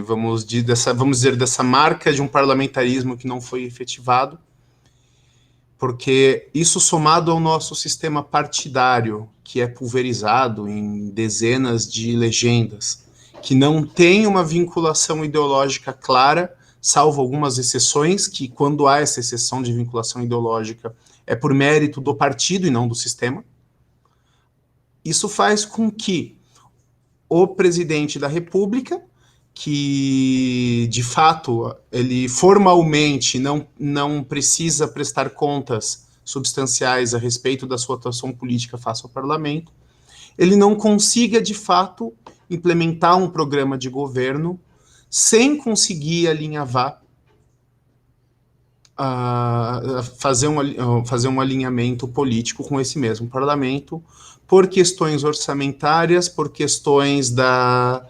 vamos dizer, dessa marca de um parlamentarismo que não foi efetivado, porque isso somado ao nosso sistema partidário, que é pulverizado em dezenas de legendas, que não tem uma vinculação ideológica clara, salvo algumas exceções, que quando há essa exceção de vinculação ideológica é por mérito do partido e não do sistema. Isso faz com que o presidente da República, que de fato ele formalmente não precisa prestar contas substanciais a respeito da sua atuação política face ao parlamento, ele não consiga de fato implementar um programa de governo sem conseguir alinhavar, fazer um alinhamento político com esse mesmo parlamento, por questões orçamentárias, por questões da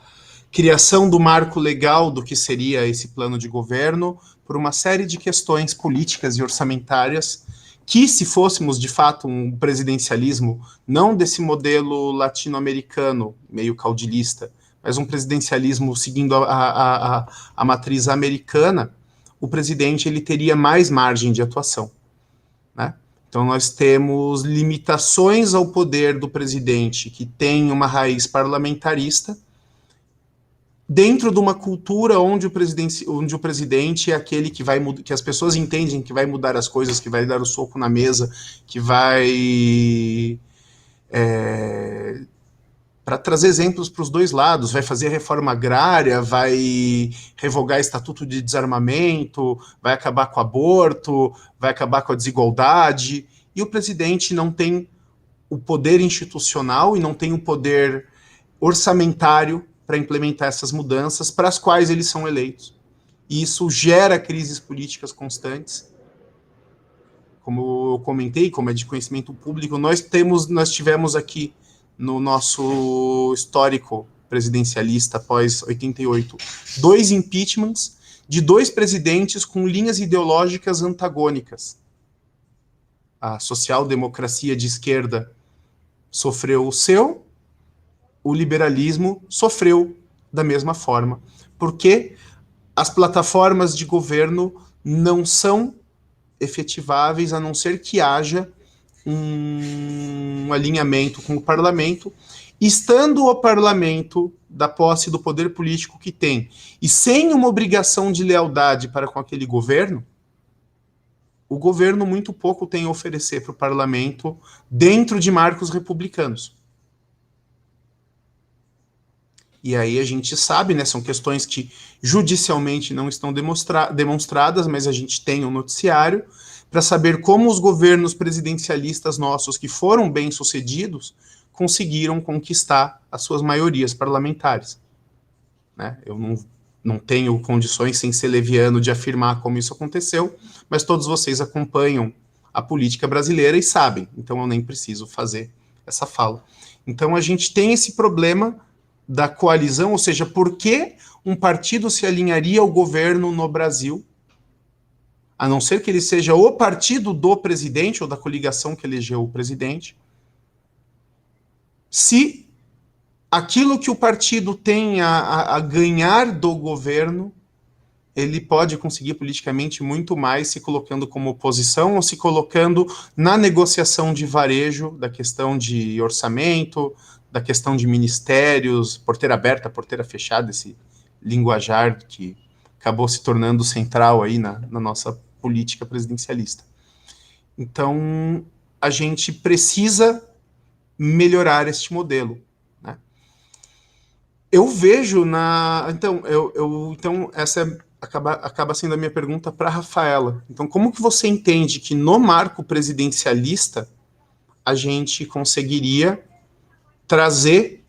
criação do marco legal do que seria esse plano de governo, por uma série de questões políticas e orçamentárias, que se fôssemos de fato um presidencialismo, não desse modelo latino-americano, meio caudilista, mas um presidencialismo seguindo a matriz americana, o presidente ele teria mais margem de atuação, né? Então nós temos limitações ao poder do presidente que tem uma raiz parlamentarista, dentro de uma cultura onde o presidente é aquele que as pessoas entendem que vai mudar as coisas, que vai dar o soco na mesa, que vai... para trazer exemplos para os dois lados, vai fazer a reforma agrária, vai revogar estatuto de desarmamento, vai acabar com o aborto, vai acabar com a desigualdade, e o presidente não tem o poder institucional e não tem o poder orçamentário para implementar essas mudanças para as quais eles são eleitos. E isso gera crises políticas constantes. Como eu comentei, como é de conhecimento público, nós tivemos aqui no nosso histórico presidencialista após 88, 2 impeachments de 2 presidentes com linhas ideológicas antagônicas. A social-democracia de esquerda sofreu o seu, o liberalismo sofreu da mesma forma, porque as plataformas de governo não são efetiváveis a não ser que haja um alinhamento com o parlamento, estando o parlamento da posse do poder político que tem, e sem uma obrigação de lealdade para com aquele governo, o governo muito pouco tem a oferecer para o parlamento dentro de marcos republicanos. E aí a gente sabe, né, são questões que judicialmente não estão demonstradas, mas a gente tem um noticiário para saber como os governos presidencialistas nossos, que foram bem-sucedidos, conseguiram conquistar as suas maiorias parlamentares. Né? Eu não tenho condições, sem ser leviano, de afirmar como isso aconteceu, mas todos vocês acompanham a política brasileira e sabem, então eu nem preciso fazer essa fala. Então a gente tem esse problema da coalizão, ou seja, por que um partido se alinharia ao governo no Brasil, a não ser que ele seja o partido do presidente ou da coligação que elegeu o presidente, se aquilo que o partido tem a ganhar do governo, ele pode conseguir politicamente muito mais se colocando como oposição ou se colocando na negociação de varejo da questão de orçamento, da questão de ministérios, porteira aberta, porteira fechada, esse linguajar que acabou se tornando central aí na nossa política presidencialista. Então, a gente precisa melhorar este modelo. Né? Eu vejo Então, essa acaba sendo a minha pergunta para a Rafaela. Então, como que você entende que no marco presidencialista a gente conseguiria trazer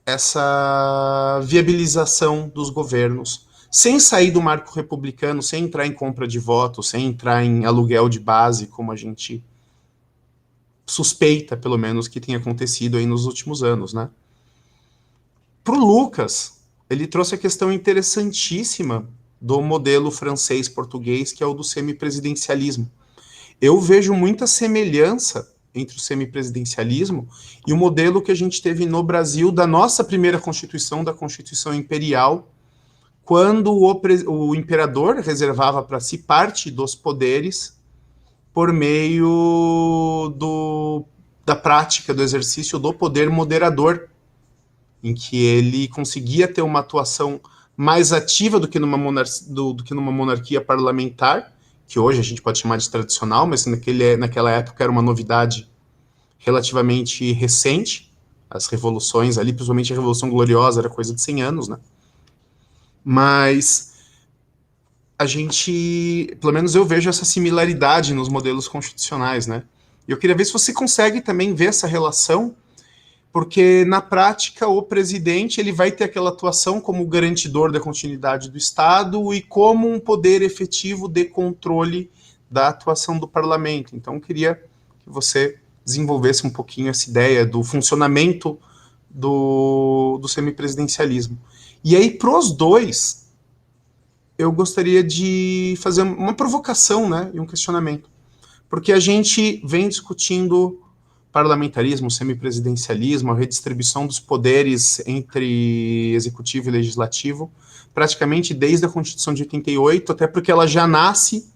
essa viabilização dos governos, sem sair do marco republicano, sem entrar em compra de votos, sem entrar em aluguel de base, como a gente suspeita, pelo menos, que tenha acontecido aí nos últimos anos, né? Para o Lucas, ele trouxe a questão interessantíssima do modelo francês-português, que é o do semipresidencialismo. Eu vejo muita semelhança entre o semipresidencialismo e o modelo que a gente teve no Brasil da nossa primeira Constituição, da Constituição Imperial, quando o imperador reservava para si parte dos poderes por meio da prática, do exercício do poder moderador, em que ele conseguia ter uma atuação mais ativa do que numa monarquia parlamentar, que hoje a gente pode chamar de tradicional, mas naquela época era uma novidade relativamente recente. As revoluções ali, principalmente a Revolução Gloriosa, era coisa de 100 anos, né? Mas a gente, pelo menos eu vejo essa similaridade nos modelos constitucionais, né? E eu queria ver se você consegue também ver essa relação, porque na prática o presidente ele vai ter aquela atuação como garantidor da continuidade do Estado e como um poder efetivo de controle da atuação do parlamento. Então eu queria que você desenvolvesse um pouquinho essa ideia do funcionamento do semipresidencialismo. E aí, para os dois, eu gostaria de fazer uma provocação, né, e um questionamento. Porque a gente vem discutindo parlamentarismo, semipresidencialismo, a redistribuição dos poderes entre executivo e legislativo, praticamente desde a Constituição de 88, até porque ela já nasce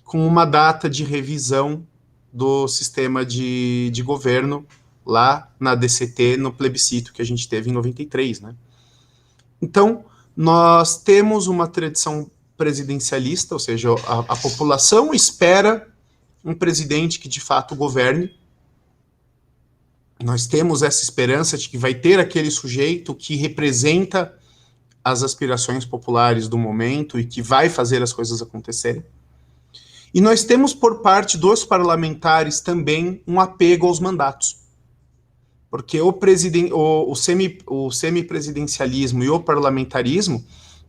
com uma data de revisão do sistema de governo lá na DCT, no plebiscito que a gente teve em 93, né? Então, nós temos uma tradição presidencialista, ou seja, a população espera um presidente que de fato governe. Nós temos essa esperança de que vai ter aquele sujeito que representa as aspirações populares do momento e que vai fazer as coisas acontecerem. E nós temos por parte dos parlamentares também um apego aos mandatos. Porque o semipresidencialismo e o parlamentarismo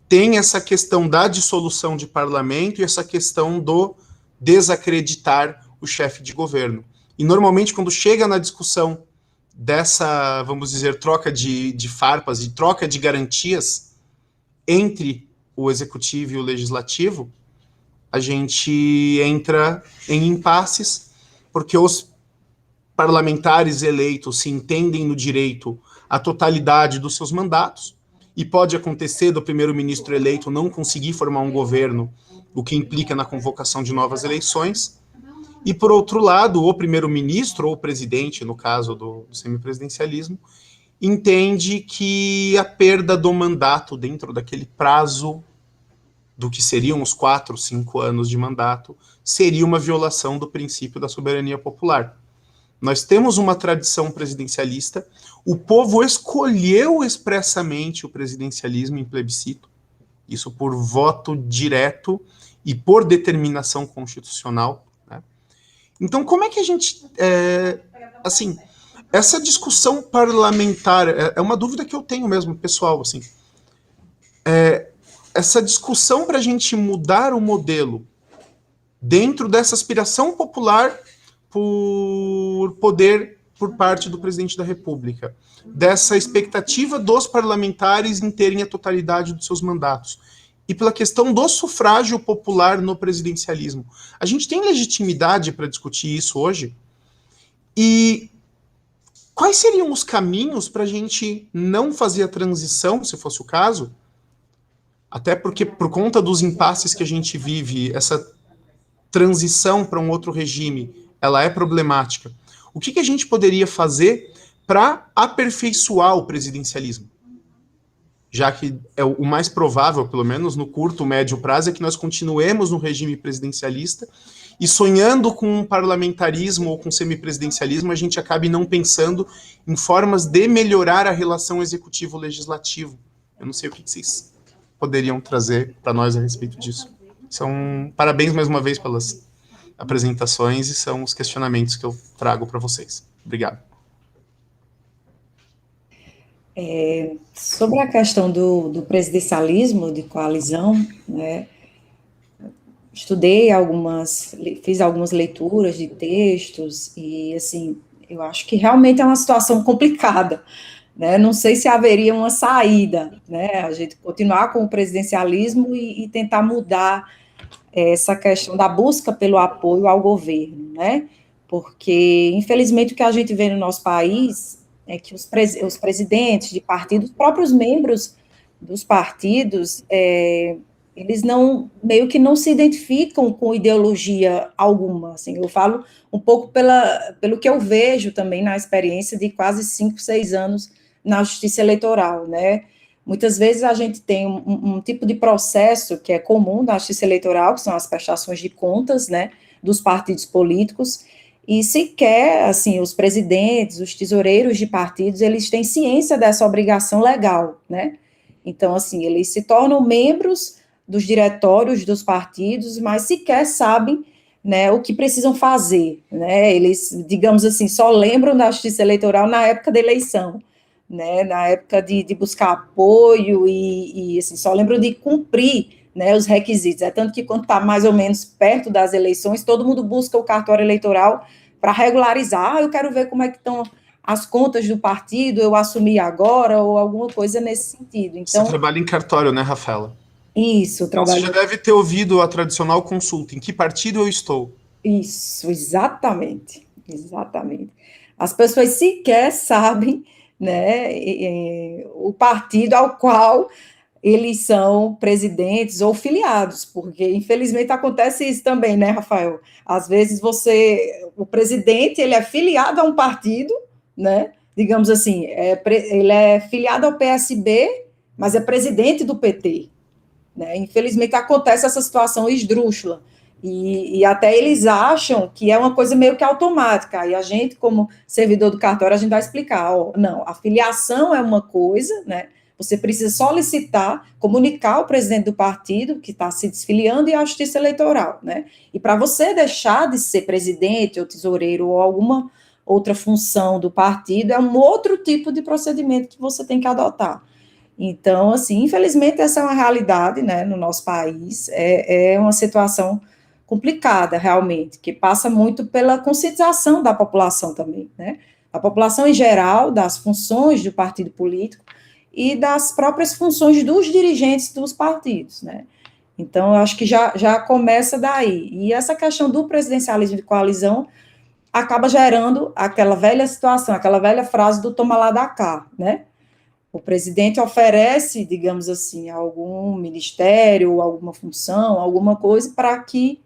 tem essa questão da dissolução de parlamento e essa questão do desacreditar o chefe de governo. E normalmente quando chega na discussão dessa, vamos dizer, troca de farpas, de troca de garantias entre o executivo e o legislativo, a gente entra em impasses, porque os parlamentares eleitos se entendem no direito à totalidade dos seus mandatos, e pode acontecer do primeiro-ministro eleito não conseguir formar um governo, o que implica na convocação de novas eleições, e, por outro lado, o primeiro-ministro, ou o presidente, no caso do semipresidencialismo, entende que a perda do mandato dentro daquele prazo do que seriam os 4, 5 anos de mandato, seria uma violação do princípio da soberania popular. Nós temos uma tradição presidencialista, o povo escolheu expressamente o presidencialismo em plebiscito, isso por voto direto e por determinação constitucional, né? Então, como é que a gente... assim, essa discussão parlamentar, é uma dúvida que eu tenho mesmo, pessoal, assim, essa discussão para a gente mudar o modelo dentro dessa aspiração popular por poder por parte do presidente da República, dessa expectativa dos parlamentares em terem a totalidade dos seus mandatos, e pela questão do sufrágio popular no presidencialismo. A gente tem legitimidade para discutir isso hoje? E quais seriam os caminhos para a gente não fazer a transição, se fosse o caso? Até porque, por conta dos impasses que a gente vive, essa transição para um outro regime, ela é problemática. O que a gente poderia fazer para aperfeiçoar o presidencialismo? Já que é o mais provável, pelo menos no curto, médio prazo, é que nós continuemos no regime presidencialista e sonhando com um parlamentarismo ou com semipresidencialismo, a gente acabe não pensando em formas de melhorar a relação executivo-legislativo. Eu não sei o que vocês poderiam trazer para nós a respeito disso. Parabéns mais uma vez pelas apresentações e são os questionamentos que eu trago para vocês. Obrigado. Sobre a questão do presidencialismo de coalizão, né, fiz algumas leituras de textos e, assim, eu acho que realmente é uma situação complicada, né? Não sei se haveria uma saída, né? A gente continuar com o presidencialismo e tentar mudar essa questão da busca pelo apoio ao governo, né? Porque, infelizmente, o que a gente vê no nosso país é que os presidentes de partidos, os próprios membros dos partidos, eles não, meio que não se identificam com ideologia alguma, assim, eu falo um pouco pelo que eu vejo também na experiência de quase 5, 6 anos na justiça eleitoral, né? Muitas vezes a gente tem um tipo de processo que é comum na justiça eleitoral, que são as prestações de contas, né, dos partidos políticos, e sequer, assim, os presidentes, os tesoureiros de partidos, eles têm ciência dessa obrigação legal, né? Então, assim, eles se tornam membros dos diretórios dos partidos, mas sequer sabem, né, o que precisam fazer, né? Eles, digamos assim, só lembram da justiça eleitoral na época da eleição, né, na época de buscar apoio e assim, só lembro de cumprir, né, os requisitos. É tanto que quando está mais ou menos perto das eleições, todo mundo busca o cartório eleitoral para regularizar. Eu quero ver como é que estão as contas do partido, eu assumi agora, ou alguma coisa nesse sentido. Então, você trabalha em cartório, né, Rafaela? Isso, Então você trabalho. já deve ter ouvido a tradicional consulta. Em que partido eu estou? Isso, exatamente, exatamente. As pessoas sequer sabem, né, o partido ao qual eles são presidentes ou filiados, porque infelizmente acontece isso também, né, Rafael? Às vezes o presidente, ele é filiado a um partido, né, digamos assim, ele é filiado ao PSB, mas é presidente do PT, né? Infelizmente acontece essa situação esdrúxula, e até eles acham que é uma coisa meio que automática, e a gente, como servidor do cartório, a gente vai explicar, não, a filiação é uma coisa, né? Você precisa solicitar, comunicar ao presidente do partido que está se desfiliando e à justiça eleitoral, né? E para você deixar de ser presidente ou tesoureiro ou alguma outra função do partido, é um outro tipo de procedimento que você tem que adotar. Então, assim, infelizmente essa é uma realidade, né, no nosso país, é uma situação complicada, realmente, que passa muito pela conscientização da população também, né? A população em geral, das funções do partido político, e das próprias funções dos dirigentes dos partidos, né? Então, eu acho que já começa daí. E essa questão do presidencialismo de coalizão acaba gerando aquela velha situação, aquela velha frase do toma lá da cá, né? O presidente oferece, digamos assim, algum ministério, alguma função, alguma coisa para que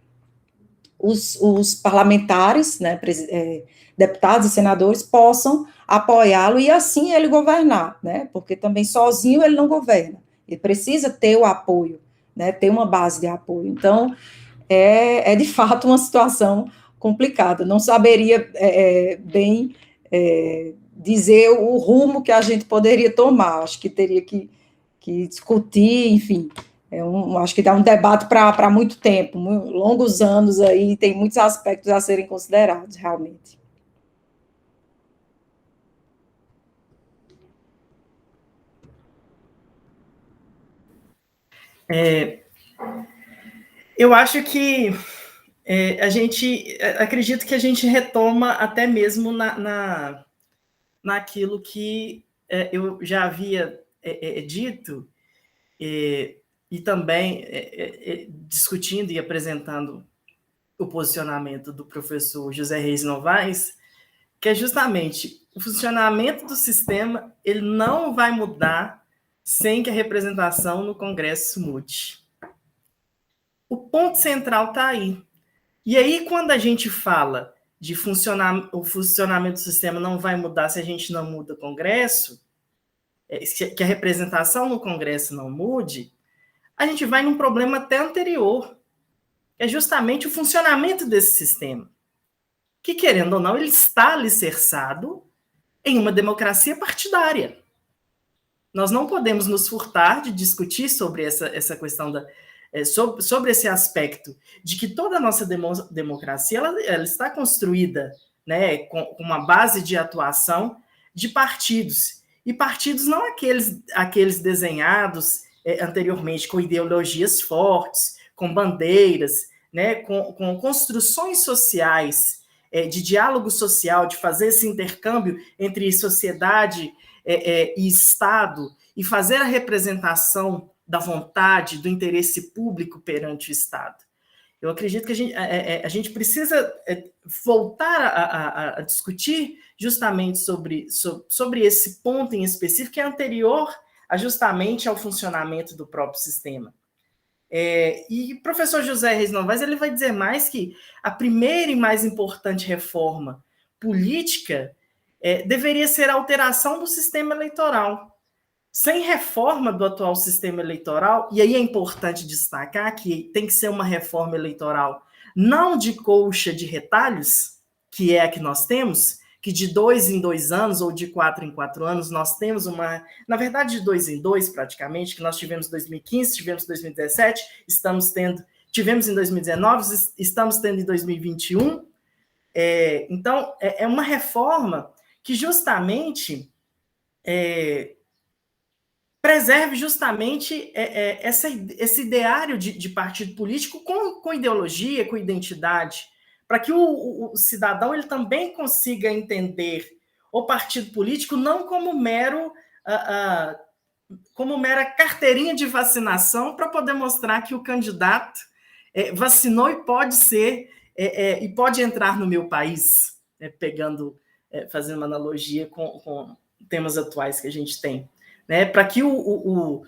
os parlamentares, né, deputados e senadores possam apoiá-lo e assim ele governar, né, porque também sozinho ele não governa, ele precisa ter o apoio, né, ter uma base de apoio. Então, é de fato uma situação complicada, não saberia bem dizer o rumo que a gente poderia tomar, acho que teria que discutir, enfim, acho que dá um debate para muito tempo, longos anos aí, tem muitos aspectos a serem considerados, realmente. Eu acho que acredito que a gente retoma até mesmo naquilo que eu já havia dito, e também discutindo e apresentando o posicionamento do professor José Reis Novaes, que é justamente o funcionamento do sistema, ele não vai mudar sem que a representação no Congresso mude. O ponto central está aí. E aí, quando a gente fala de o funcionamento do sistema não vai mudar se a gente não muda o Congresso, que a representação no Congresso não mude, a gente vai num problema até anterior, que é justamente o funcionamento desse sistema, que, querendo ou não, ele está alicerçado em uma democracia partidária. Nós não podemos nos furtar de discutir sobre essa questão sobre esse aspecto de que toda a nossa democracia ela está construída, né, com uma base de atuação de partidos. e partidos não aqueles desenhados anteriormente com ideologias fortes, com bandeiras, né, com construções sociais, de diálogo social, de fazer esse intercâmbio entre sociedade e Estado, e fazer a representação da vontade, do interesse público perante o Estado. Eu acredito que a gente precisa voltar a discutir justamente sobre esse ponto em específico, que é anterior justamente ao funcionamento do próprio sistema. E o professor José Reis Novaes, ele vai dizer mais que a primeira e mais importante reforma política deveria ser a alteração do sistema eleitoral. Sem reforma do atual sistema eleitoral, e aí é importante destacar que tem que ser uma reforma eleitoral não de colcha de retalhos, que é a que nós temos, que de 2 em 2 anos ou de 4 em 4 anos nós temos na verdade de 2 em 2 praticamente, que nós tivemos em 2015, tivemos em 2017, tivemos em 2019, estamos tendo em 2021. Então, é uma reforma que justamente preserve justamente esse ideário de partido político com ideologia, com identidade, para que o cidadão ele também consiga entender o partido político não como mera carteirinha de vacinação para poder mostrar que o candidato vacinou e pode ser e pode entrar no meu país, fazendo uma analogia com temas atuais que a gente tem. Né, para que o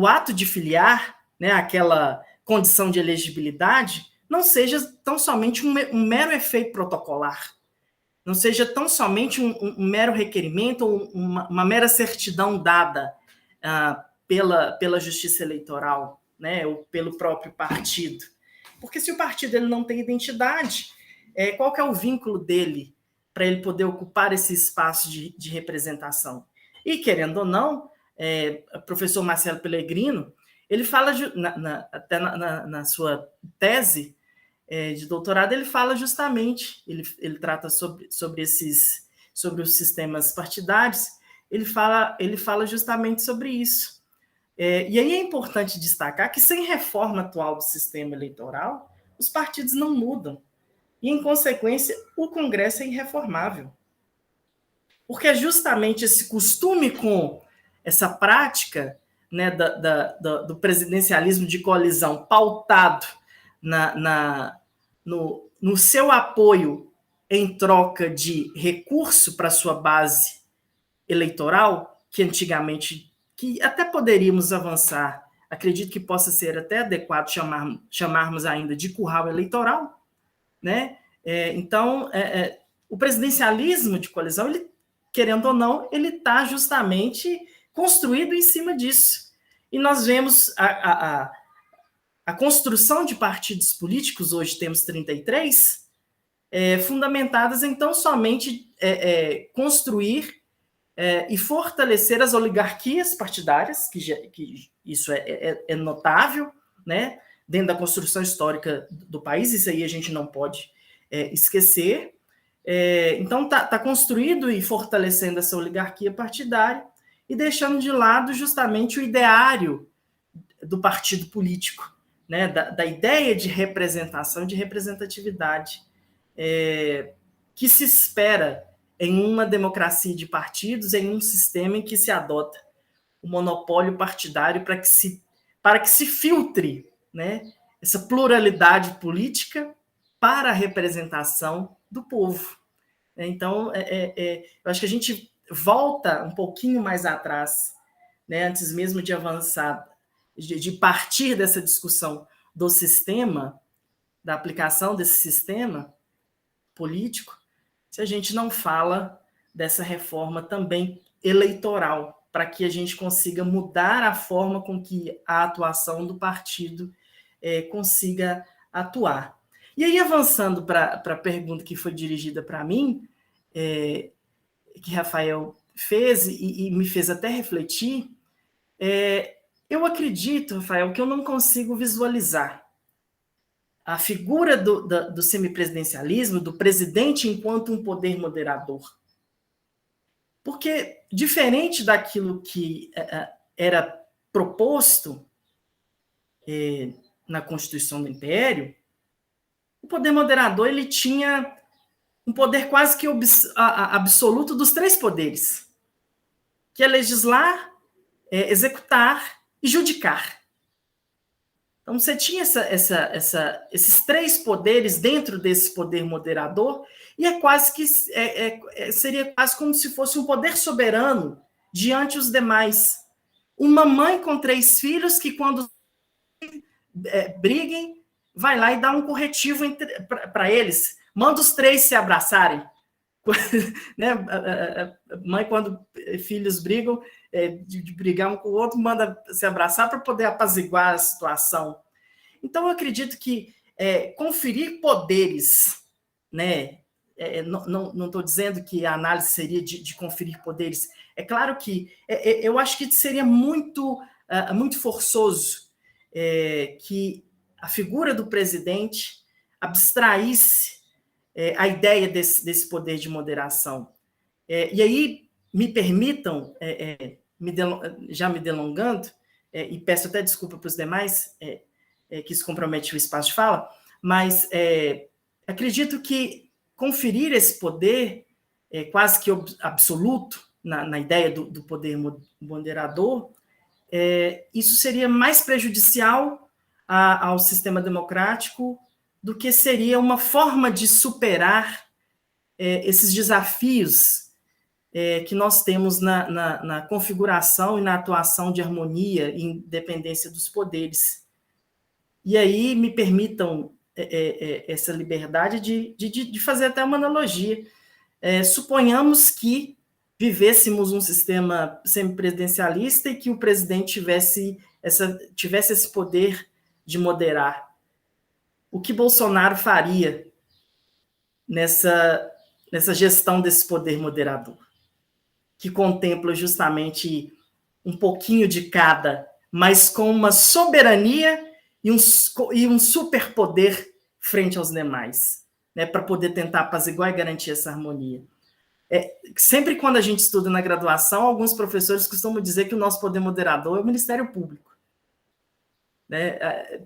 ato de filiar, né, aquela condição de elegibilidade, não seja tão somente um mero efeito protocolar, não seja tão somente um mero requerimento ou uma mera certidão dada pela Justiça Eleitoral, né, ou pelo próprio partido. Porque se o partido ele não tem identidade, qual que é o vínculo dele para ele poder ocupar esse espaço de representação? E, querendo ou não, o professor Marcelo Pellegrino, ele fala, até na sua tese de doutorado, ele fala justamente, ele trata sobre os sistemas partidários, ele fala justamente sobre isso. E aí é importante destacar que, sem reforma atual do sistema eleitoral, os partidos não mudam. E, em consequência, o Congresso é irreformável. Porque é justamente esse costume com essa prática, né, do presidencialismo de coalizão pautado no seu apoio em troca de recurso para sua base eleitoral, que antigamente, que até poderíamos avançar, acredito que possa ser até adequado chamarmos ainda de curral eleitoral, né? Então, o presidencialismo de coalizão, ele, querendo ou não, ele está justamente construído em cima disso. E nós vemos a construção de partidos políticos, hoje temos 33, fundamentadas em tão somente construir e fortalecer as oligarquias partidárias, que isso é notável, né, dentro da construção histórica do país, isso aí a gente não pode esquecer. Então, está construído e fortalecendo essa oligarquia partidária e deixando de lado justamente o ideário do partido político, né, da ideia de representação, de representatividade que se espera em uma democracia de partidos, em um sistema em que se adota o monopólio partidário para que se filtre, né, essa pluralidade política para a representação do povo. Então, eu acho que a gente volta um pouquinho mais atrás, né, antes mesmo de avançar, de partir dessa discussão do sistema, da aplicação desse sistema político, se a gente não fala dessa reforma também eleitoral, para que a gente consiga mudar a forma com que a atuação do partido consiga atuar. E aí, avançando para a pergunta que foi dirigida para mim, que Rafael fez e me fez até refletir, eu acredito, Rafael, que eu não consigo visualizar a figura do semipresidencialismo, do presidente enquanto um poder moderador. Porque, diferente daquilo que era proposto na Constituição do Império, o poder moderador ele tinha um poder quase que absoluto dos 3 poderes, que é legislar, executar e judicar. Então, você tinha esses 3 poderes dentro desse poder moderador, e seria quase como se fosse um poder soberano diante os demais. Uma mãe com 3 filhos que, quando briguem, vai lá e dá um corretivo para eles. Manda os 3 se abraçarem. Né? Mãe, quando filhos brigam, de brigar um com o outro, manda se abraçar para poder apaziguar a situação. Então, eu acredito que conferir poderes, né? Não estou dizendo que a análise seria de conferir poderes. É claro que eu acho que seria muito forçoso que a figura do presidente abstraísse a ideia desse poder de moderação. E aí, me permitam, já me delongando, e peço até desculpa para os demais, que isso compromete o espaço de fala, mas acredito que conferir esse poder quase que absoluto, na ideia do poder moderador, isso seria mais prejudicial ao sistema democrático do que seria uma forma de superar esses desafios que nós temos na configuração e na atuação de harmonia e independência dos poderes. E aí me permitam essa liberdade de fazer até uma analogia. Suponhamos que vivêssemos um sistema semipresidencialista e que o presidente tivesse esse poder de moderar. O que Bolsonaro faria nessa gestão desse poder moderador, que contempla justamente um pouquinho de cada, mas com uma soberania e um superpoder frente aos demais, né, para poder tentar apaziguar e garantir essa harmonia. Sempre quando a gente estuda na graduação, alguns professores costumam dizer que o nosso poder moderador é o Ministério Público. Né?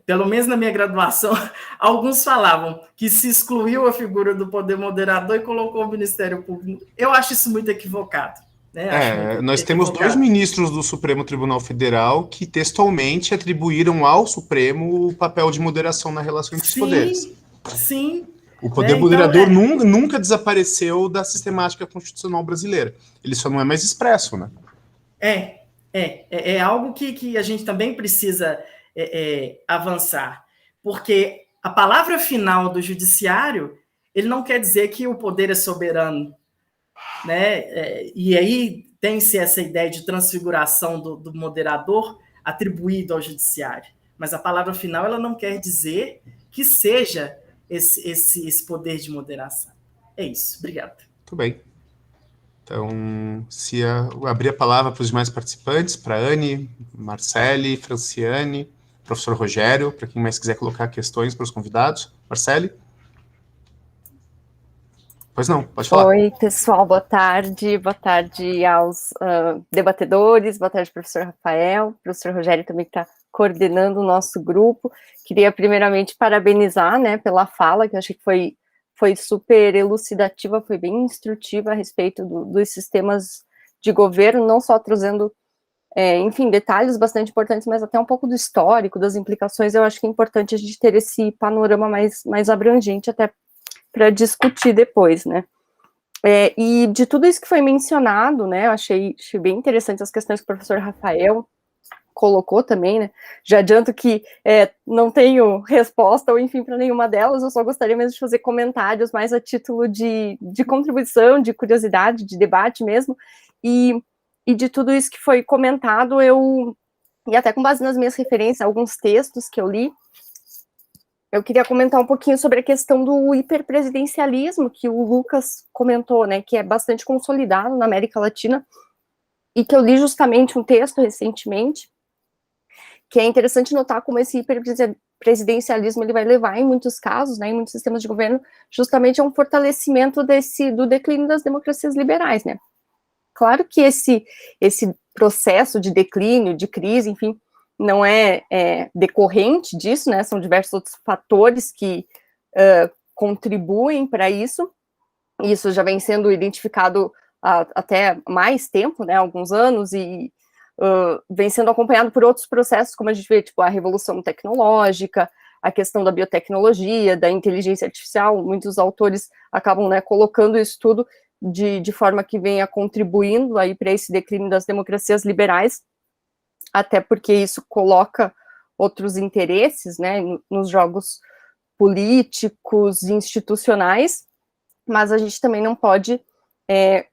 Pelo menos na minha graduação, alguns falavam que se excluiu a figura do poder moderador e colocou o Ministério Público. Eu acho isso muito equivocado. Né? Nós temos 2 ministros do Supremo Tribunal Federal que textualmente atribuíram ao Supremo o papel de moderação na relação entre os poderes. Sim. O poder moderador nunca desapareceu da sistemática constitucional brasileira. Ele só não é mais expresso, né? É algo que a gente também precisa avançar, porque a palavra final do judiciário, ele não quer dizer que o poder é soberano, né? E aí tem-se essa ideia de transfiguração do moderador atribuído ao judiciário, mas a palavra final ela não quer dizer que seja esse poder de moderação. É isso, obrigado. Muito bem. Então, se abrir a palavra para os demais participantes, para Anne, Marcele, Franciane, professor Rogério, para quem mais quiser colocar questões para os convidados. Marcele? Pois não, pode falar. Oi, pessoal, boa tarde. Boa tarde aos debatedores, boa tarde, professor Rafael, professor Rogério também que está coordenando o nosso grupo. Queria primeiramente parabenizar, né, pela fala, que eu achei que foi super elucidativa, foi bem instrutiva a respeito dos sistemas de governo, não só trazendo, enfim, detalhes bastante importantes, mas até um pouco do histórico, das implicações. Eu acho que é importante a gente ter esse panorama mais abrangente até para discutir depois, né. E de tudo isso que foi mencionado, né, eu achei bem interessante as questões que o professor Rafael colocou também, né, já adianto que não tenho resposta ou enfim para nenhuma delas, eu só gostaria mesmo de fazer comentários mais a título de contribuição, de curiosidade, de debate mesmo, e de tudo isso que foi comentado, e até com base nas minhas referências, alguns textos que eu li, eu queria comentar um pouquinho sobre a questão do hiperpresidencialismo, que o Lucas comentou, né, que é bastante consolidado na América Latina, e que eu li justamente um texto recentemente, que é interessante notar como esse hiperpresidencialismo ele vai levar, em muitos casos, né, em muitos sistemas de governo, justamente a um fortalecimento do declínio das democracias liberais, né. Claro que esse processo de declínio, de crise, enfim, não é decorrente disso, né? São diversos outros fatores que contribuem para isso. Isso já vem sendo identificado há até mais tempo, né? Alguns anos, e vem sendo acompanhado por outros processos, como a gente vê, tipo, a revolução tecnológica, a questão da biotecnologia, da inteligência artificial. Muitos autores acabam, né, colocando isso tudo de forma que venha contribuindo aí para esse declínio das democracias liberais, até porque isso coloca outros interesses, né, nos jogos políticos e institucionais, mas a gente também não pode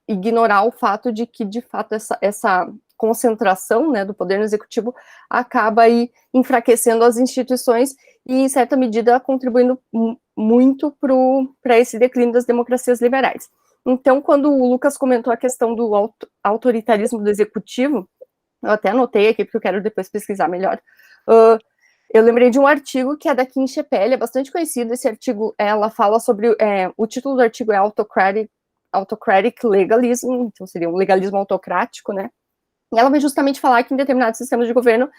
ignorar o fato de que, de fato, essa concentração, né, do poder no executivo acaba aí enfraquecendo as instituições e, em certa medida, contribuindo muito para esse declínio das democracias liberais. Então, quando o Lucas comentou a questão do autoritarismo do executivo, eu até anotei aqui, porque eu quero depois pesquisar melhor, eu lembrei de um artigo que é da Kim Shepell, é bastante conhecido. Esse artigo, ela fala sobre, o título do artigo é Autocratic Legalism, então seria um legalismo autocrático, né? E ela vai justamente falar que em determinados sistemas de governo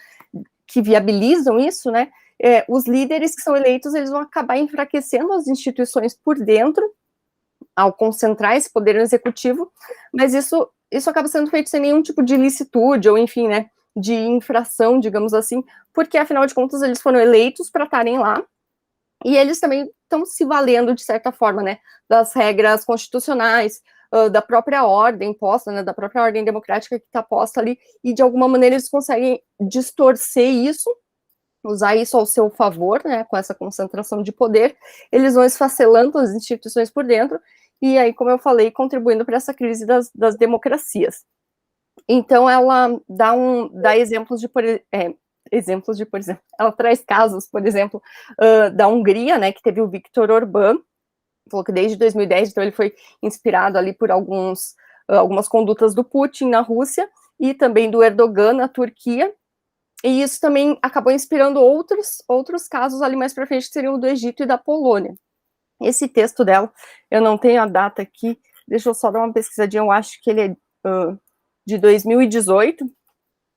que viabilizam isso, né, os líderes que são eleitos, eles vão acabar enfraquecendo as instituições por dentro, ao concentrar esse poder no executivo, mas isso acaba sendo feito sem nenhum tipo de ilicitude, ou enfim, né, de infração, digamos assim, porque afinal de contas eles foram eleitos para estarem lá, e eles também estão se valendo, de certa forma, né, das regras constitucionais, da própria ordem posta, né, da própria ordem democrática que está posta ali, e de alguma maneira eles conseguem distorcer isso, usar isso ao seu favor, né, com essa concentração de poder. Eles vão esfacelando as instituições por dentro, e aí, como eu falei, contribuindo para essa crise das democracias. Então, ela dá exemplos de, por exemplo, ela traz casos, por exemplo, da Hungria, né, que teve o Viktor Orbán, falou que desde 2010, então ele foi inspirado ali por algumas condutas do Putin na Rússia, e também do Erdogan na Turquia, e isso também acabou inspirando outros casos ali mais para frente, que seriam o do Egito e da Polônia. Esse texto dela, eu não tenho a data aqui, deixa eu só dar uma pesquisadinha, eu acho que ele é de 2018,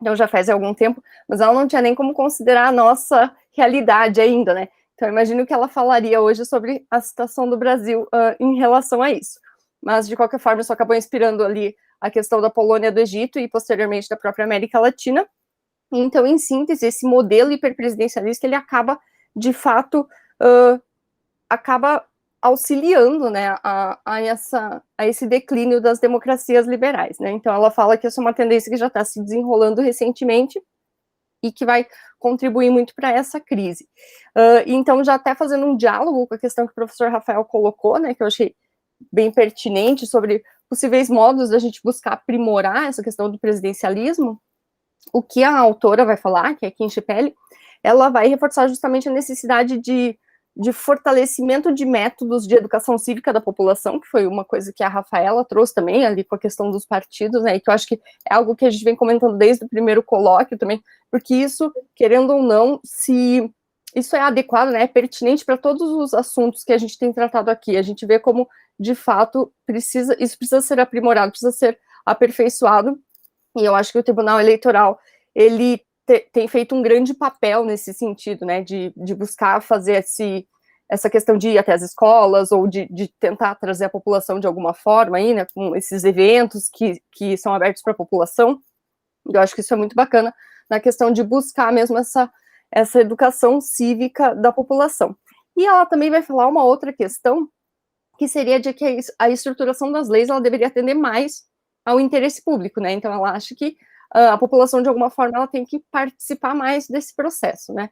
então já faz algum tempo, mas ela não tinha nem como considerar a nossa realidade ainda, né? Então eu imagino que ela falaria hoje sobre a situação do Brasil em relação a isso. Mas, de qualquer forma, isso acabou inspirando ali a questão da Polônia, do Egito e, posteriormente, da própria América Latina. Então, em síntese, esse modelo hiperpresidencialista, ele acaba, de fato, acaba auxiliando, né, a esse declínio das democracias liberais, né? Então, ela fala que essa é uma tendência que já está se desenrolando recentemente e que vai contribuir muito para essa crise. Então, já até fazendo um diálogo com a questão que o professor Rafael colocou, né, que eu achei bem pertinente, sobre possíveis modos da gente buscar aprimorar essa questão do presidencialismo, o que a autora vai falar, que é Kim Shepell, ela vai reforçar justamente a necessidade de fortalecimento de métodos de educação cívica da população, que foi uma coisa que a Rafaela trouxe também, ali com a questão dos partidos, né, e que eu acho que é algo que a gente vem comentando desde o primeiro colóquio também, porque isso, querendo ou não, se isso é adequado, né, é pertinente para todos os assuntos que a gente tem tratado aqui. A gente vê como, de fato, isso precisa ser aprimorado, precisa ser aperfeiçoado, e eu acho que o Tribunal Eleitoral, ele tem feito um grande papel nesse sentido, né, de buscar fazer essa questão de ir até as escolas, ou de tentar trazer a população de alguma forma aí, né, com esses eventos que são abertos para a população. Eu acho que isso é muito bacana, na questão de buscar mesmo essa educação cívica da população. E ela também vai falar uma outra questão, que seria de que a estruturação das leis, ela deveria atender mais ao interesse público, né, então ela acha que a população, de alguma forma, ela tem que participar mais desse processo, né.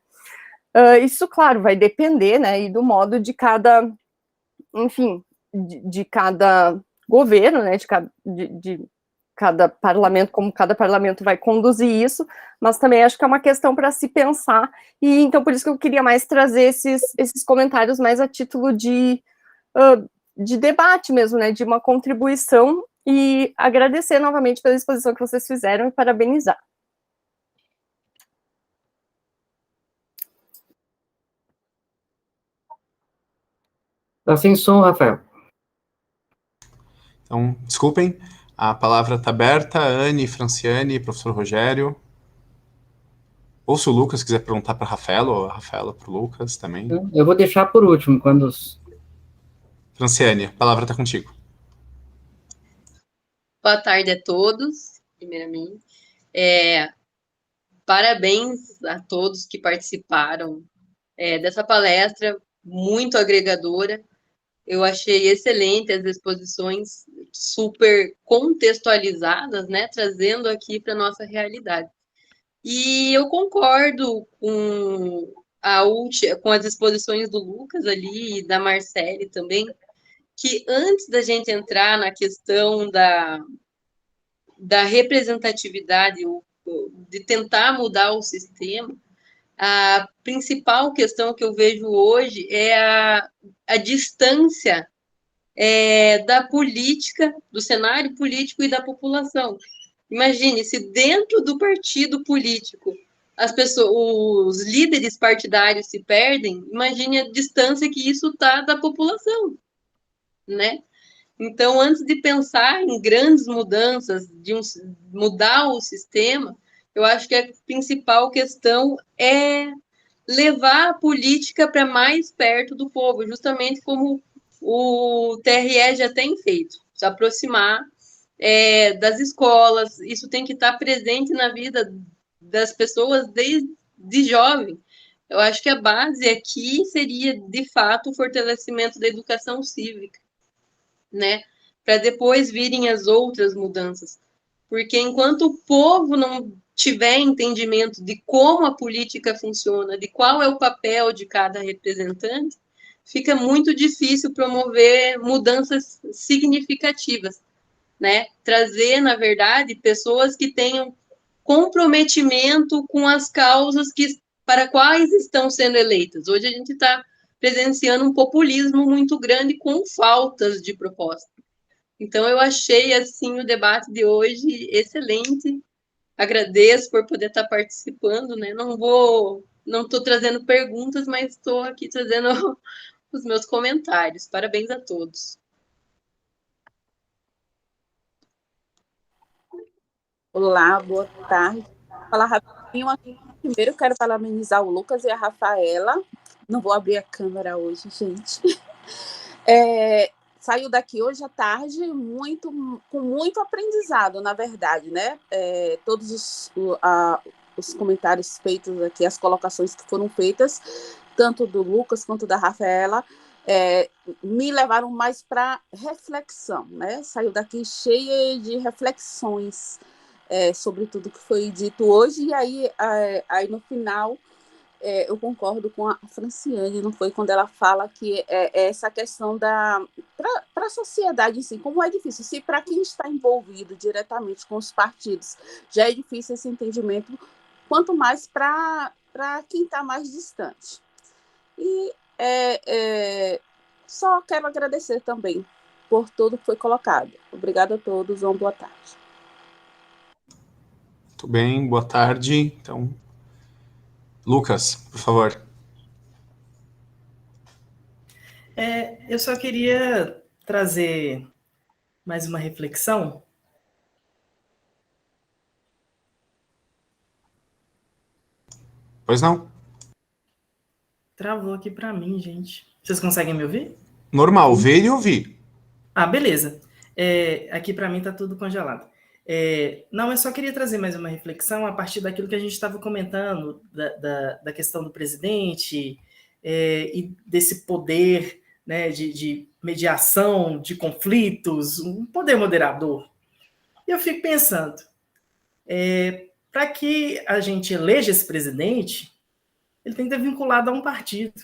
Isso, claro, vai depender, né, e do modo de cada, enfim, de cada governo, né, de cada parlamento, como cada parlamento vai conduzir isso, mas também acho que é uma questão para se pensar, e então por isso que eu queria mais trazer esses comentários mais a título de debate mesmo, né, de uma contribuição, e agradecer novamente pela exposição que vocês fizeram e parabenizar. Tá sem som, Rafael. Então, desculpem. A palavra está aberta. Anne, Franciane, professor Rogério. Ou se o Lucas quiser perguntar para a Rafaela, ou a Rafaela para o Lucas também. Eu vou deixar por último, quando os... Franciane, a palavra está contigo. Boa tarde a todos, primeiramente. Parabéns a todos que participaram dessa palestra, muito agregadora. Eu achei excelente as exposições, super contextualizadas, né, trazendo aqui para a nossa realidade. E eu concordo com as exposições do Lucas ali e da Marcele também, que antes da gente entrar na questão da representatividade, de tentar mudar o sistema, a principal questão que eu vejo hoje é a distância da política, do cenário político e da população. Imagine, se dentro do partido político os líderes partidários se perdem, imagine a distância que isso está da população, né? Então, antes de pensar em grandes mudanças, mudar o sistema, eu acho que a principal questão é levar a política para mais perto do povo, justamente como o TRE já tem feito, se aproximar das escolas, isso tem que estar presente na vida das pessoas desde jovem. Eu acho que a base aqui seria, de fato, o fortalecimento da educação cívica, né? Para depois virem as outras mudanças. Porque enquanto o povo não tiver entendimento de como a política funciona, de qual é o papel de cada representante, fica muito difícil promover mudanças significativas, né? Trazer, na verdade, pessoas que tenham comprometimento com as causas para quais estão sendo eleitas. Hoje a gente está presenciando um populismo muito grande com faltas de proposta. Então, eu achei, assim, o debate de hoje excelente. Agradeço por poder estar participando, né? Não estou trazendo perguntas, mas estou aqui trazendo os meus comentários. Parabéns a todos. Olá, boa tarde. Vou falar rapidinho aqui. Primeiro, eu quero parabenizar o Lucas e a Rafaela. Não vou abrir a câmera hoje, gente. Saiu daqui hoje à tarde com muito aprendizado, na verdade, né? Todos os comentários feitos aqui, as colocações que foram feitas, tanto do Lucas quanto da Rafaela, me levaram mais para reflexão, né? Saiu daqui cheia de reflexões sobre tudo que foi dito hoje, e aí no final eu concordo com a Franciane, não foi, quando ela fala que essa questão para a sociedade, assim, como é difícil, se para quem está envolvido diretamente com os partidos já é difícil esse entendimento, quanto mais para quem está mais distante. E só quero agradecer também por tudo que foi colocado. Obrigada a todos, uma boa tarde. Muito bem, boa tarde. Então, Lucas, por favor. Eu só queria trazer mais uma reflexão. Pois não? Travou aqui para mim, gente. Vocês conseguem me ouvir? Normal, ver e ouvir. Ah, beleza. Aqui para mim está tudo congelado. Não, eu só queria trazer mais uma reflexão a partir daquilo que a gente estava comentando, da questão do presidente e desse poder, né, de mediação de conflitos, um poder moderador. E eu fico pensando, para que a gente eleja esse presidente, ele tem que estar vinculado a um partido,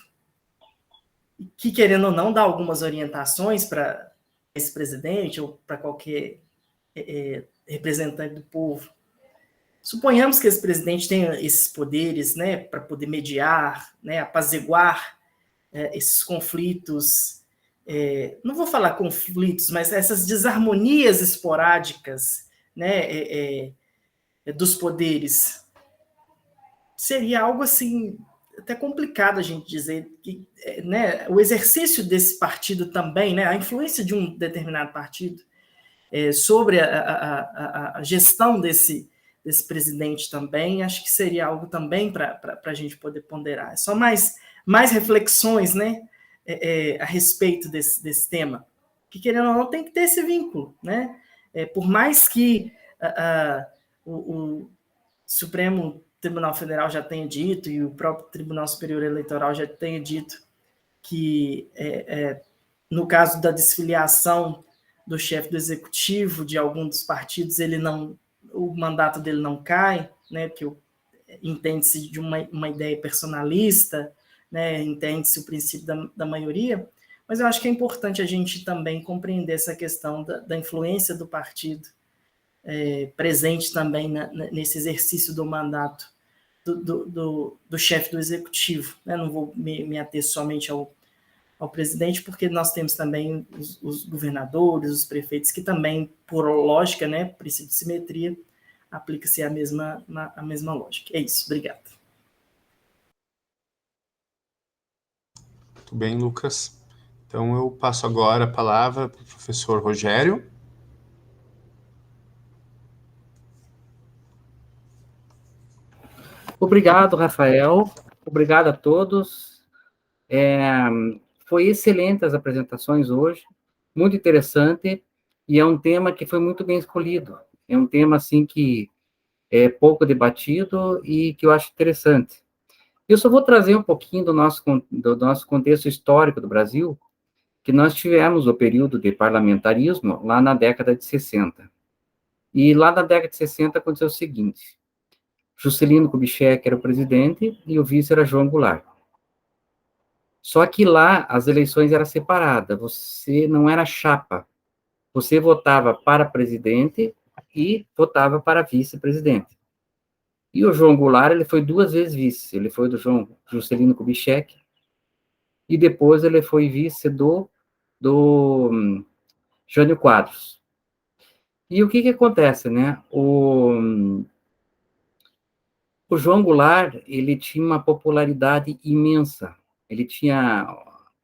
que, querendo ou não, dá algumas orientações para esse presidente ou para qualquer representante do povo. Suponhamos que esse presidente tenha esses poderes, né, para poder mediar, né, apaziguar esses conflitos, não vou falar conflitos, mas essas desarmonias esporádicas, né, dos poderes. Seria algo assim até complicado a gente dizer que, né, o exercício desse partido também, né, a influência de um determinado partido, sobre a gestão desse presidente também, acho que seria algo também para a gente poder ponderar. É só mais reflexões, né, a respeito desse tema, que, querendo ou não, tem que ter esse vínculo, né? Por mais que o Supremo Tribunal Federal já tenha dito, e o próprio Tribunal Superior Eleitoral já tenha dito, que no caso da desfiliação do chefe do executivo de algum dos partidos, o mandato dele não cai, né, porque entende-se de uma ideia personalista, né, entende-se o princípio da maioria, mas eu acho que é importante a gente também compreender essa questão da influência do partido presente também nesse exercício do mandato do chefe do executivo. Né? Não vou me ater somente ao presidente, porque nós temos também os governadores, os prefeitos, que também, por lógica, né, princípio de simetria, aplica-se a mesma lógica. É isso, obrigado. Muito bem, Lucas. Então, eu passo agora a palavra para o professor Rogério. Obrigado, Rafael. Obrigado a todos. Foi excelente as apresentações hoje, muito interessante, e é um tema que foi muito bem escolhido. É um tema, assim, que é pouco debatido e que eu acho interessante. Eu só vou trazer um pouquinho do nosso contexto histórico do Brasil, que nós tivemos o período de parlamentarismo lá na década de 60. E lá na década de 60 aconteceu o seguinte: Juscelino Kubitschek era o presidente e o vice era João Goulart. Só que lá as eleições eram separadas, você não era chapa, você votava para presidente e votava para vice-presidente. E o João Goulart, ele foi 2 vezes vice, ele foi do Juscelino Kubitschek, e depois ele foi vice do Jânio Quadros. E o que acontece, né? O João Goulart, ele tinha uma popularidade imensa, ele tinha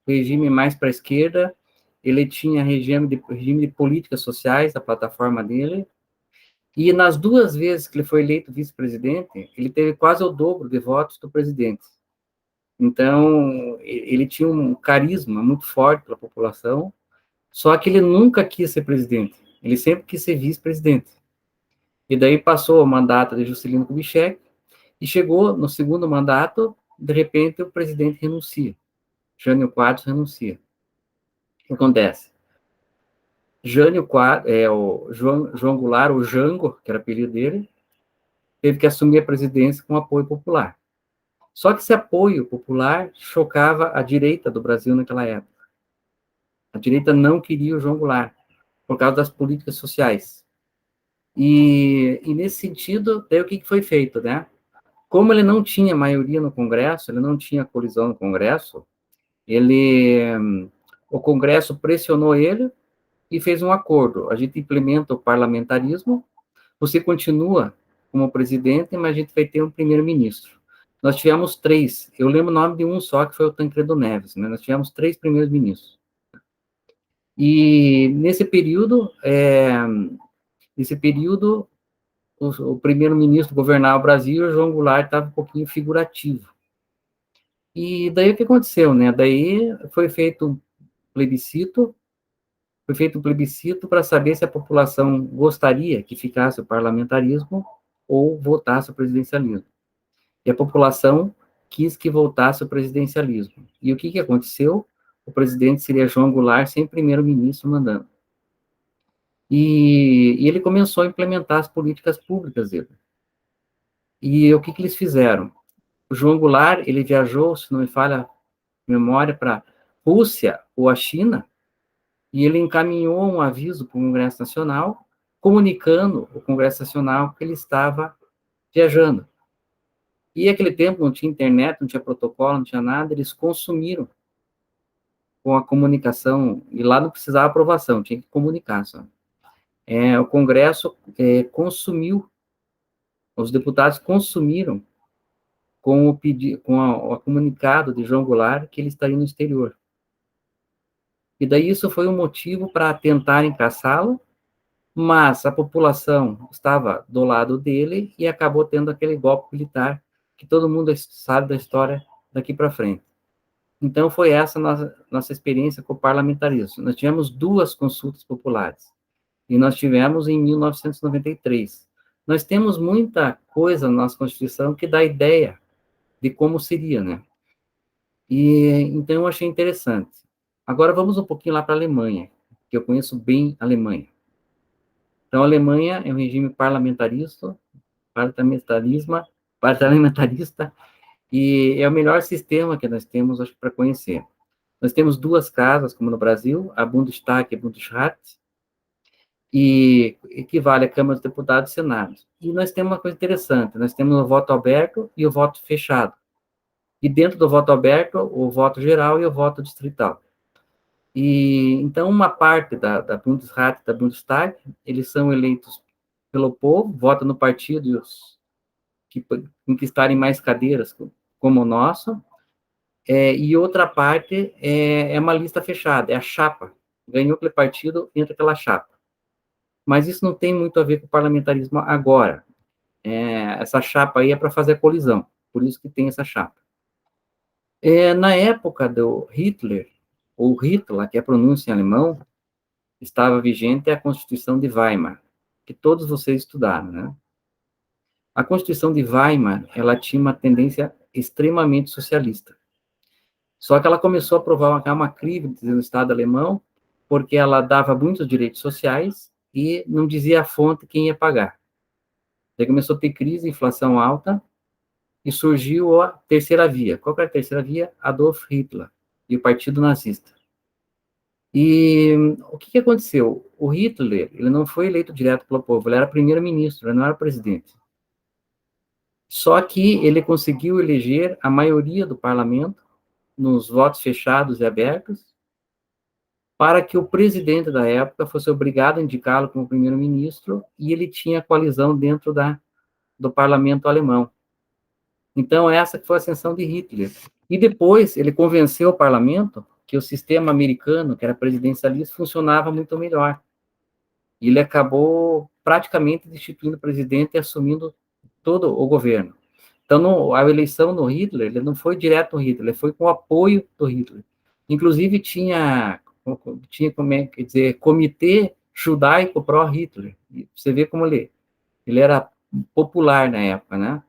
regime mais para a esquerda, ele tinha regime de políticas sociais, a plataforma dele, e nas 2 vezes que ele foi eleito vice-presidente, ele teve quase o dobro de votos do presidente. Então, ele tinha um carisma muito forte pela população, só que ele nunca quis ser presidente, ele sempre quis ser vice-presidente. E daí passou o mandato de Juscelino Kubitschek, e chegou no segundo mandato, de repente o presidente renuncia, Jânio Quadros renuncia. O que acontece? O João Goulart, o Jango, que era o apelido dele, teve que assumir a presidência com apoio popular. Só que esse apoio popular chocava a direita do Brasil naquela época. A direita não queria o João Goulart, por causa das políticas sociais. E nesse sentido, daí o que foi feito, né? Como ele não tinha maioria no Congresso, ele não tinha colisão no Congresso, o Congresso pressionou ele e fez um acordo. A gente implementa o parlamentarismo, você continua como presidente, mas a gente vai ter um primeiro-ministro. Nós tivemos 3, eu lembro o nome de um só, que foi o Tancredo Neves, né? Nós tivemos 3 primeiros-ministros. E nesse período, o primeiro-ministro governava o Brasil e o João Goulart estava um pouquinho figurativo. E daí o que aconteceu, né? Daí foi feito um plebiscito para saber se a população gostaria que ficasse o parlamentarismo ou votasse o presidencialismo. E a população quis que voltasse o presidencialismo. E o que aconteceu? O presidente seria João Goulart, sem primeiro-ministro mandando. E ele começou a implementar as políticas públicas dele. E o que eles fizeram? O João Goulart, ele viajou, se não me falha a memória, para a Rússia ou a China, e ele encaminhou um aviso para o Congresso Nacional, comunicando ao Congresso Nacional que ele estava viajando. E naquele tempo não tinha internet, não tinha protocolo, não tinha nada, eles consumiram com a comunicação, e lá não precisava aprovação, tinha que comunicar só. O Congresso consumiu, os deputados consumiram com o comunicado de João Goulart que ele estaria no exterior. E daí isso foi um motivo para tentarem caçá-lo, mas a população estava do lado dele e acabou tendo aquele golpe militar que todo mundo sabe da história daqui para frente. Então, foi essa nossa experiência com o parlamentarismo. Nós tivemos 2 consultas populares, e nós tivemos em 1993. Nós temos muita coisa na nossa Constituição que dá ideia de como seria, né? E, então, eu achei interessante. Agora, vamos um pouquinho lá para a Alemanha, que eu conheço bem a Alemanha. Então, a Alemanha é um regime parlamentarista, e é o melhor sistema que nós temos, acho, para conhecer. Nós temos 2 casas, como no Brasil, a Bundestag e a Bundesrat, e equivale à Câmara dos Deputados e Senado. E nós temos uma coisa interessante, nós temos o voto aberto e o voto fechado. E dentro do voto aberto, o voto geral e o voto distrital. E, então, uma parte da Bundesrat e da Bundestag, eles são eleitos pelo povo, votam no partido e os que conquistarem mais cadeiras, como o nosso, e outra parte é uma lista fechada, é a chapa. Ganhou aquele partido, entra aquela chapa. Mas isso não tem muito a ver com o parlamentarismo agora. Essa chapa aí é para fazer a colisão, por isso que tem essa chapa. Na época do Hitler, ou Hitler, que é a pronúncia em alemão, estava vigente a Constituição de Weimar, que todos vocês estudaram, né? A Constituição de Weimar, ela tinha uma tendência extremamente socialista. Só que ela começou a provocar uma crise no Estado alemão, porque ela dava muitos direitos sociais e não dizia a fonte quem ia pagar. Daí começou a ter crise, inflação alta, e surgiu a terceira via. Qual que era a terceira via? Adolf Hitler e o Partido Nazista. E o que aconteceu? O Hitler, ele não foi eleito direto pelo povo, ele era primeiro-ministro, ele não era presidente. Só que ele conseguiu eleger a maioria do parlamento, nos votos fechados e abertos, para que o presidente da época fosse obrigado a indicá-lo como primeiro-ministro, e ele tinha coalizão dentro do parlamento alemão. Então, essa foi a ascensão de Hitler. E depois, ele convenceu o parlamento que o sistema americano, que era presidencialista, funcionava muito melhor. E ele acabou praticamente destituindo o presidente e assumindo todo o governo. Então, a eleição no Hitler, ele não foi direto no Hitler, ele foi com o apoio do Hitler. Inclusive, tinha como é que dizer, comitê judaico pró-Hitler. Você vê como ele era popular na época, né?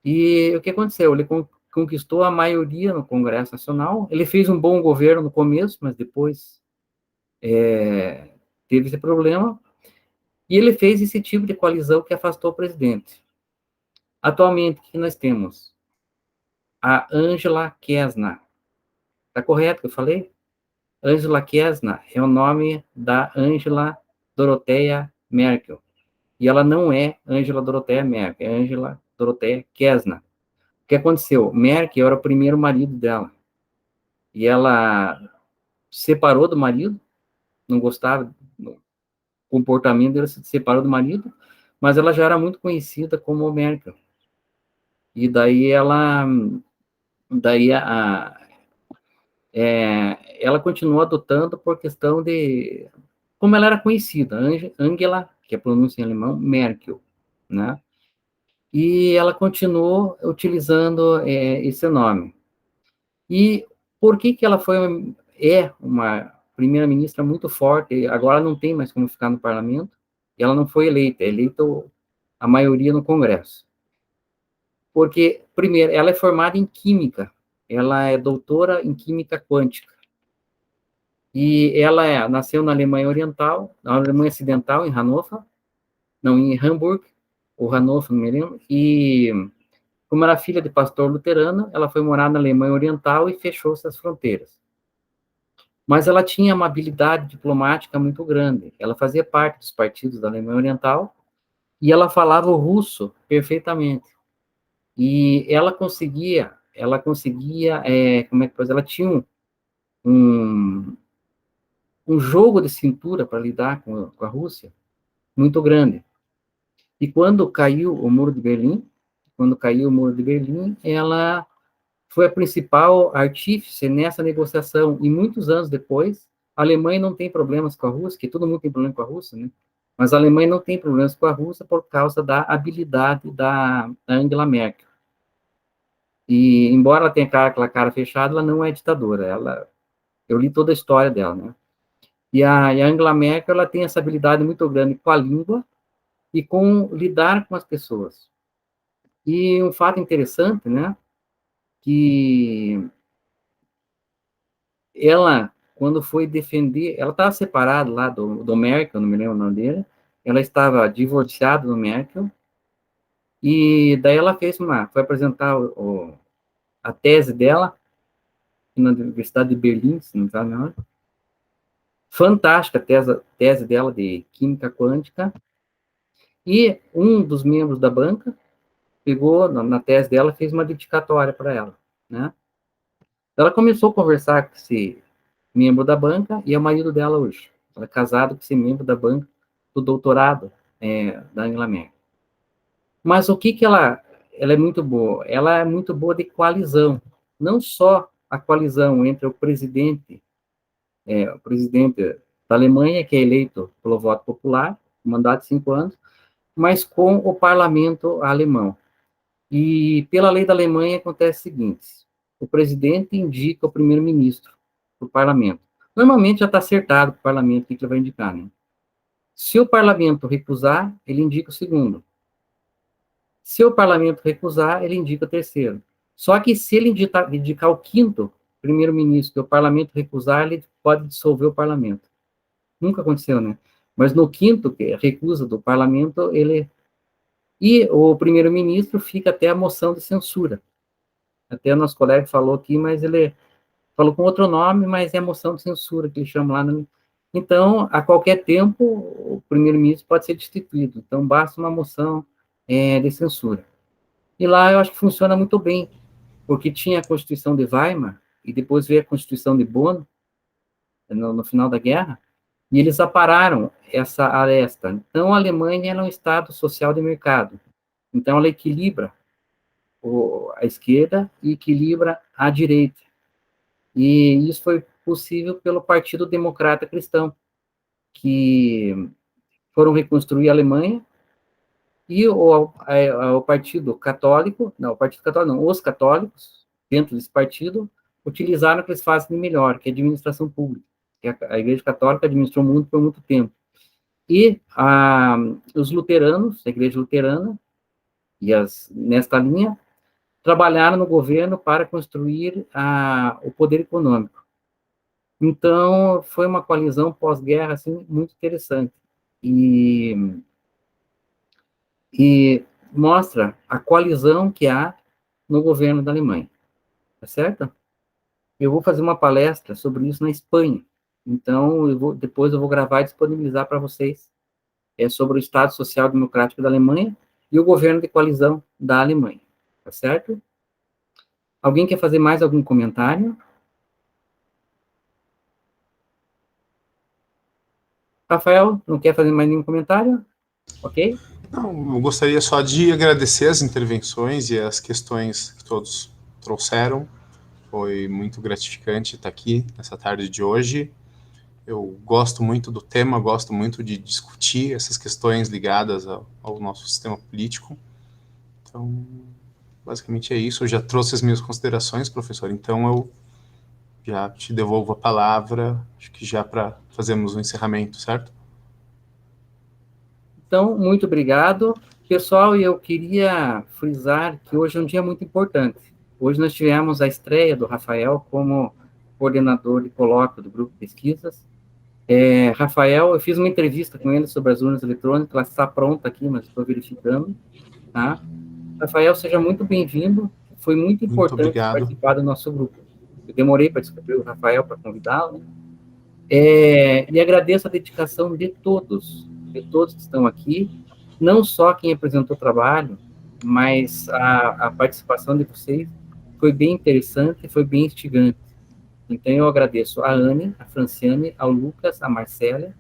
E o que aconteceu? Ele conquistou a maioria no Congresso Nacional, ele fez um bom governo no começo, mas depois teve esse problema, e ele fez esse tipo de coalizão que afastou o presidente. Atualmente, o que nós temos? A Angela Kessner. Está correto o que eu falei? Angela Kessner é o nome da Angela Dorothea Merkel. E ela não é Angela Dorothea Merkel, é Angela Dorothea Kessner. O que aconteceu? Merkel era o primeiro marido dela. E ela separou do marido, não gostava do comportamento dela, se separou do marido, mas ela já era muito conhecida como Merkel. E daí ela continuou adotando por questão de como ela era conhecida, Angela, que é a pronúncia em alemão, Merkel, né? E ela continuou utilizando esse nome. E por que ela é uma primeira-ministra muito forte, agora não tem mais como ficar no parlamento, e ela não foi eleita, é eleita a maioria no Congresso. Porque, primeiro, ela é formada em Química, ela é doutora em Química Quântica, e ela nasceu na Alemanha Oriental, na Alemanha Ocidental, em Hannover, não, em Hamburg, ou Hannover, não me lembro, e como era filha de pastor luterano, ela foi morar na Alemanha Oriental e fechou-se as fronteiras. Mas ela tinha uma habilidade diplomática muito grande, ela fazia parte dos partidos da Alemanha Oriental, e ela falava o russo perfeitamente. E ela conseguia, como é que faz? Ela tinha um jogo de cintura para lidar com a Rússia muito grande. E quando caiu o Muro de Berlim, ela foi a principal artífice nessa negociação. E muitos anos depois, a Alemanha não tem problemas com a Rússia, que todo mundo tem problema com a Rússia, né? Mas a Alemanha não tem problemas com a Rússia por causa da habilidade da Angela Merkel. E, embora ela tenha aquela cara fechada, ela não é ditadora. Eu li toda a história dela, né? E a Angela Merkel, ela tem essa habilidade muito grande com a língua e com lidar com as pessoas. E um fato interessante, né? Que ela, quando foi defender, ela estava separada lá do Merkel, não me lembro o nome dele, ela estava divorciada do Merkel, e daí ela foi apresentar a tese dela na Universidade de Berlim, se não me engano, fantástica a tese dela de química quântica, e um dos membros da banca pegou, na tese dela, fez uma dedicatória para ela, né? Ela começou a conversar com esse membro da banca, e é o marido dela hoje. Ela é casada com esse membro da banca do doutorado da Angela Merkel. Mas o que ela é muito boa? Ela é muito boa de coalizão. Não só a coalizão entre o presidente da Alemanha, que é eleito pelo voto popular, mandato de 5 anos, mas com o parlamento alemão. E pela lei da Alemanha acontece o seguinte: o presidente indica o primeiro-ministro para o parlamento. Normalmente já está acertado para o parlamento o que ele vai indicar, né? Se o parlamento recusar, ele indica o segundo. Se o parlamento recusar, ele indica o terceiro. Só que se ele indicar o quinto primeiro-ministro que o parlamento recusar, ele pode dissolver o parlamento. Nunca aconteceu, né? Mas no quinto, que é a recusa do parlamento, e o primeiro-ministro fica até a moção de censura. Até o nosso colega falou aqui, mas ele falou com outro nome, mas é moção de censura, que ele chama lá. Então, a qualquer tempo, o primeiro-ministro pode ser destituído. Então, basta uma moção de censura. E lá eu acho que funciona muito bem, porque tinha a Constituição de Weimar, e depois veio a Constituição de Bonn, no final da guerra, e eles apararam essa aresta. Então, a Alemanha é um Estado social de mercado. Então, ela equilibra a esquerda e equilibra a direita. E isso foi possível pelo Partido Democrata Cristão, que foram reconstruir a Alemanha, e o Partido Católico, os católicos, dentro desse partido, utilizaram o que eles fazem de melhor, que é a administração pública, que a Igreja Católica administrou o mundo por muito tempo. E os luteranos, a Igreja Luterana, nesta linha, trabalharam no governo para construir o poder econômico. Então, foi uma coalizão pós-guerra, assim, muito interessante. E mostra a coalizão que há no governo da Alemanha. Tá certo? Eu vou fazer uma palestra sobre isso na Espanha. Então, depois eu vou gravar e disponibilizar para vocês sobre o Estado Social Democrático da Alemanha e o governo de coalizão da Alemanha. Tá certo? Alguém quer fazer mais algum comentário? Rafael, não quer fazer mais nenhum comentário? Ok? Não, eu gostaria só de agradecer as intervenções e as questões que todos trouxeram. Foi muito gratificante estar aqui nessa tarde de hoje. Eu gosto muito do tema, gosto muito de discutir essas questões ligadas ao nosso sistema político. Então, basicamente é isso. Eu já trouxe as minhas considerações, professor, então eu já te devolvo a palavra, acho que já para fazermos o encerramento, certo? Então, muito obrigado. Pessoal, eu queria frisar que hoje é um dia muito importante. Hoje nós tivemos a estreia do Rafael como coordenador de colóquio do Grupo de Pesquisas. Rafael, eu fiz uma entrevista com ele sobre as urnas eletrônicas, ela está pronta aqui, mas estou verificando. Tá? Rafael, seja muito bem-vindo. Foi muito importante participar do nosso grupo. Eu demorei para descobrir o Rafael, para convidá-lo, né? E agradeço a dedicação de todos que estão aqui, não só quem apresentou o trabalho, mas a participação de vocês foi bem interessante, foi bem instigante. Então, eu agradeço a Anne, a Franciane, ao Lucas, a Marcela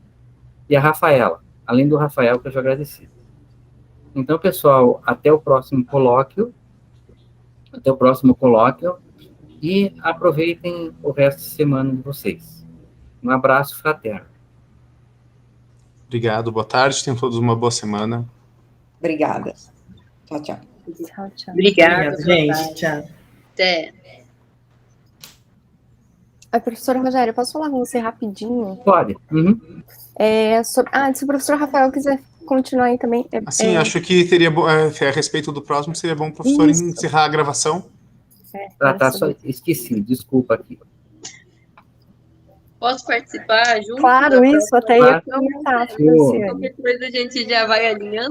e a Rafaela, além do Rafael, que eu já agradeci. Então, pessoal, até o próximo colóquio, e aproveitem o resto de semana de vocês. Um abraço fraterno. Obrigado, boa tarde, tenham todos uma boa semana. Obrigada. Tchau, tchau. Tchau, tchau. Obrigada, Obrigado, gente. Tchau. Até. Oi, professora Rogério, posso falar com você rapidinho? Pode. Uhum. Se o professor Rafael quiser continuar aí também. Assim, acho que teria, a respeito do próximo, seria bom o professor Isso. encerrar a gravação. Tá, só esqueci, desculpa aqui. Posso participar junto? Claro, isso, até ia Claro. comentar, Show. Franciane. Qualquer coisa a gente já vai alinhando.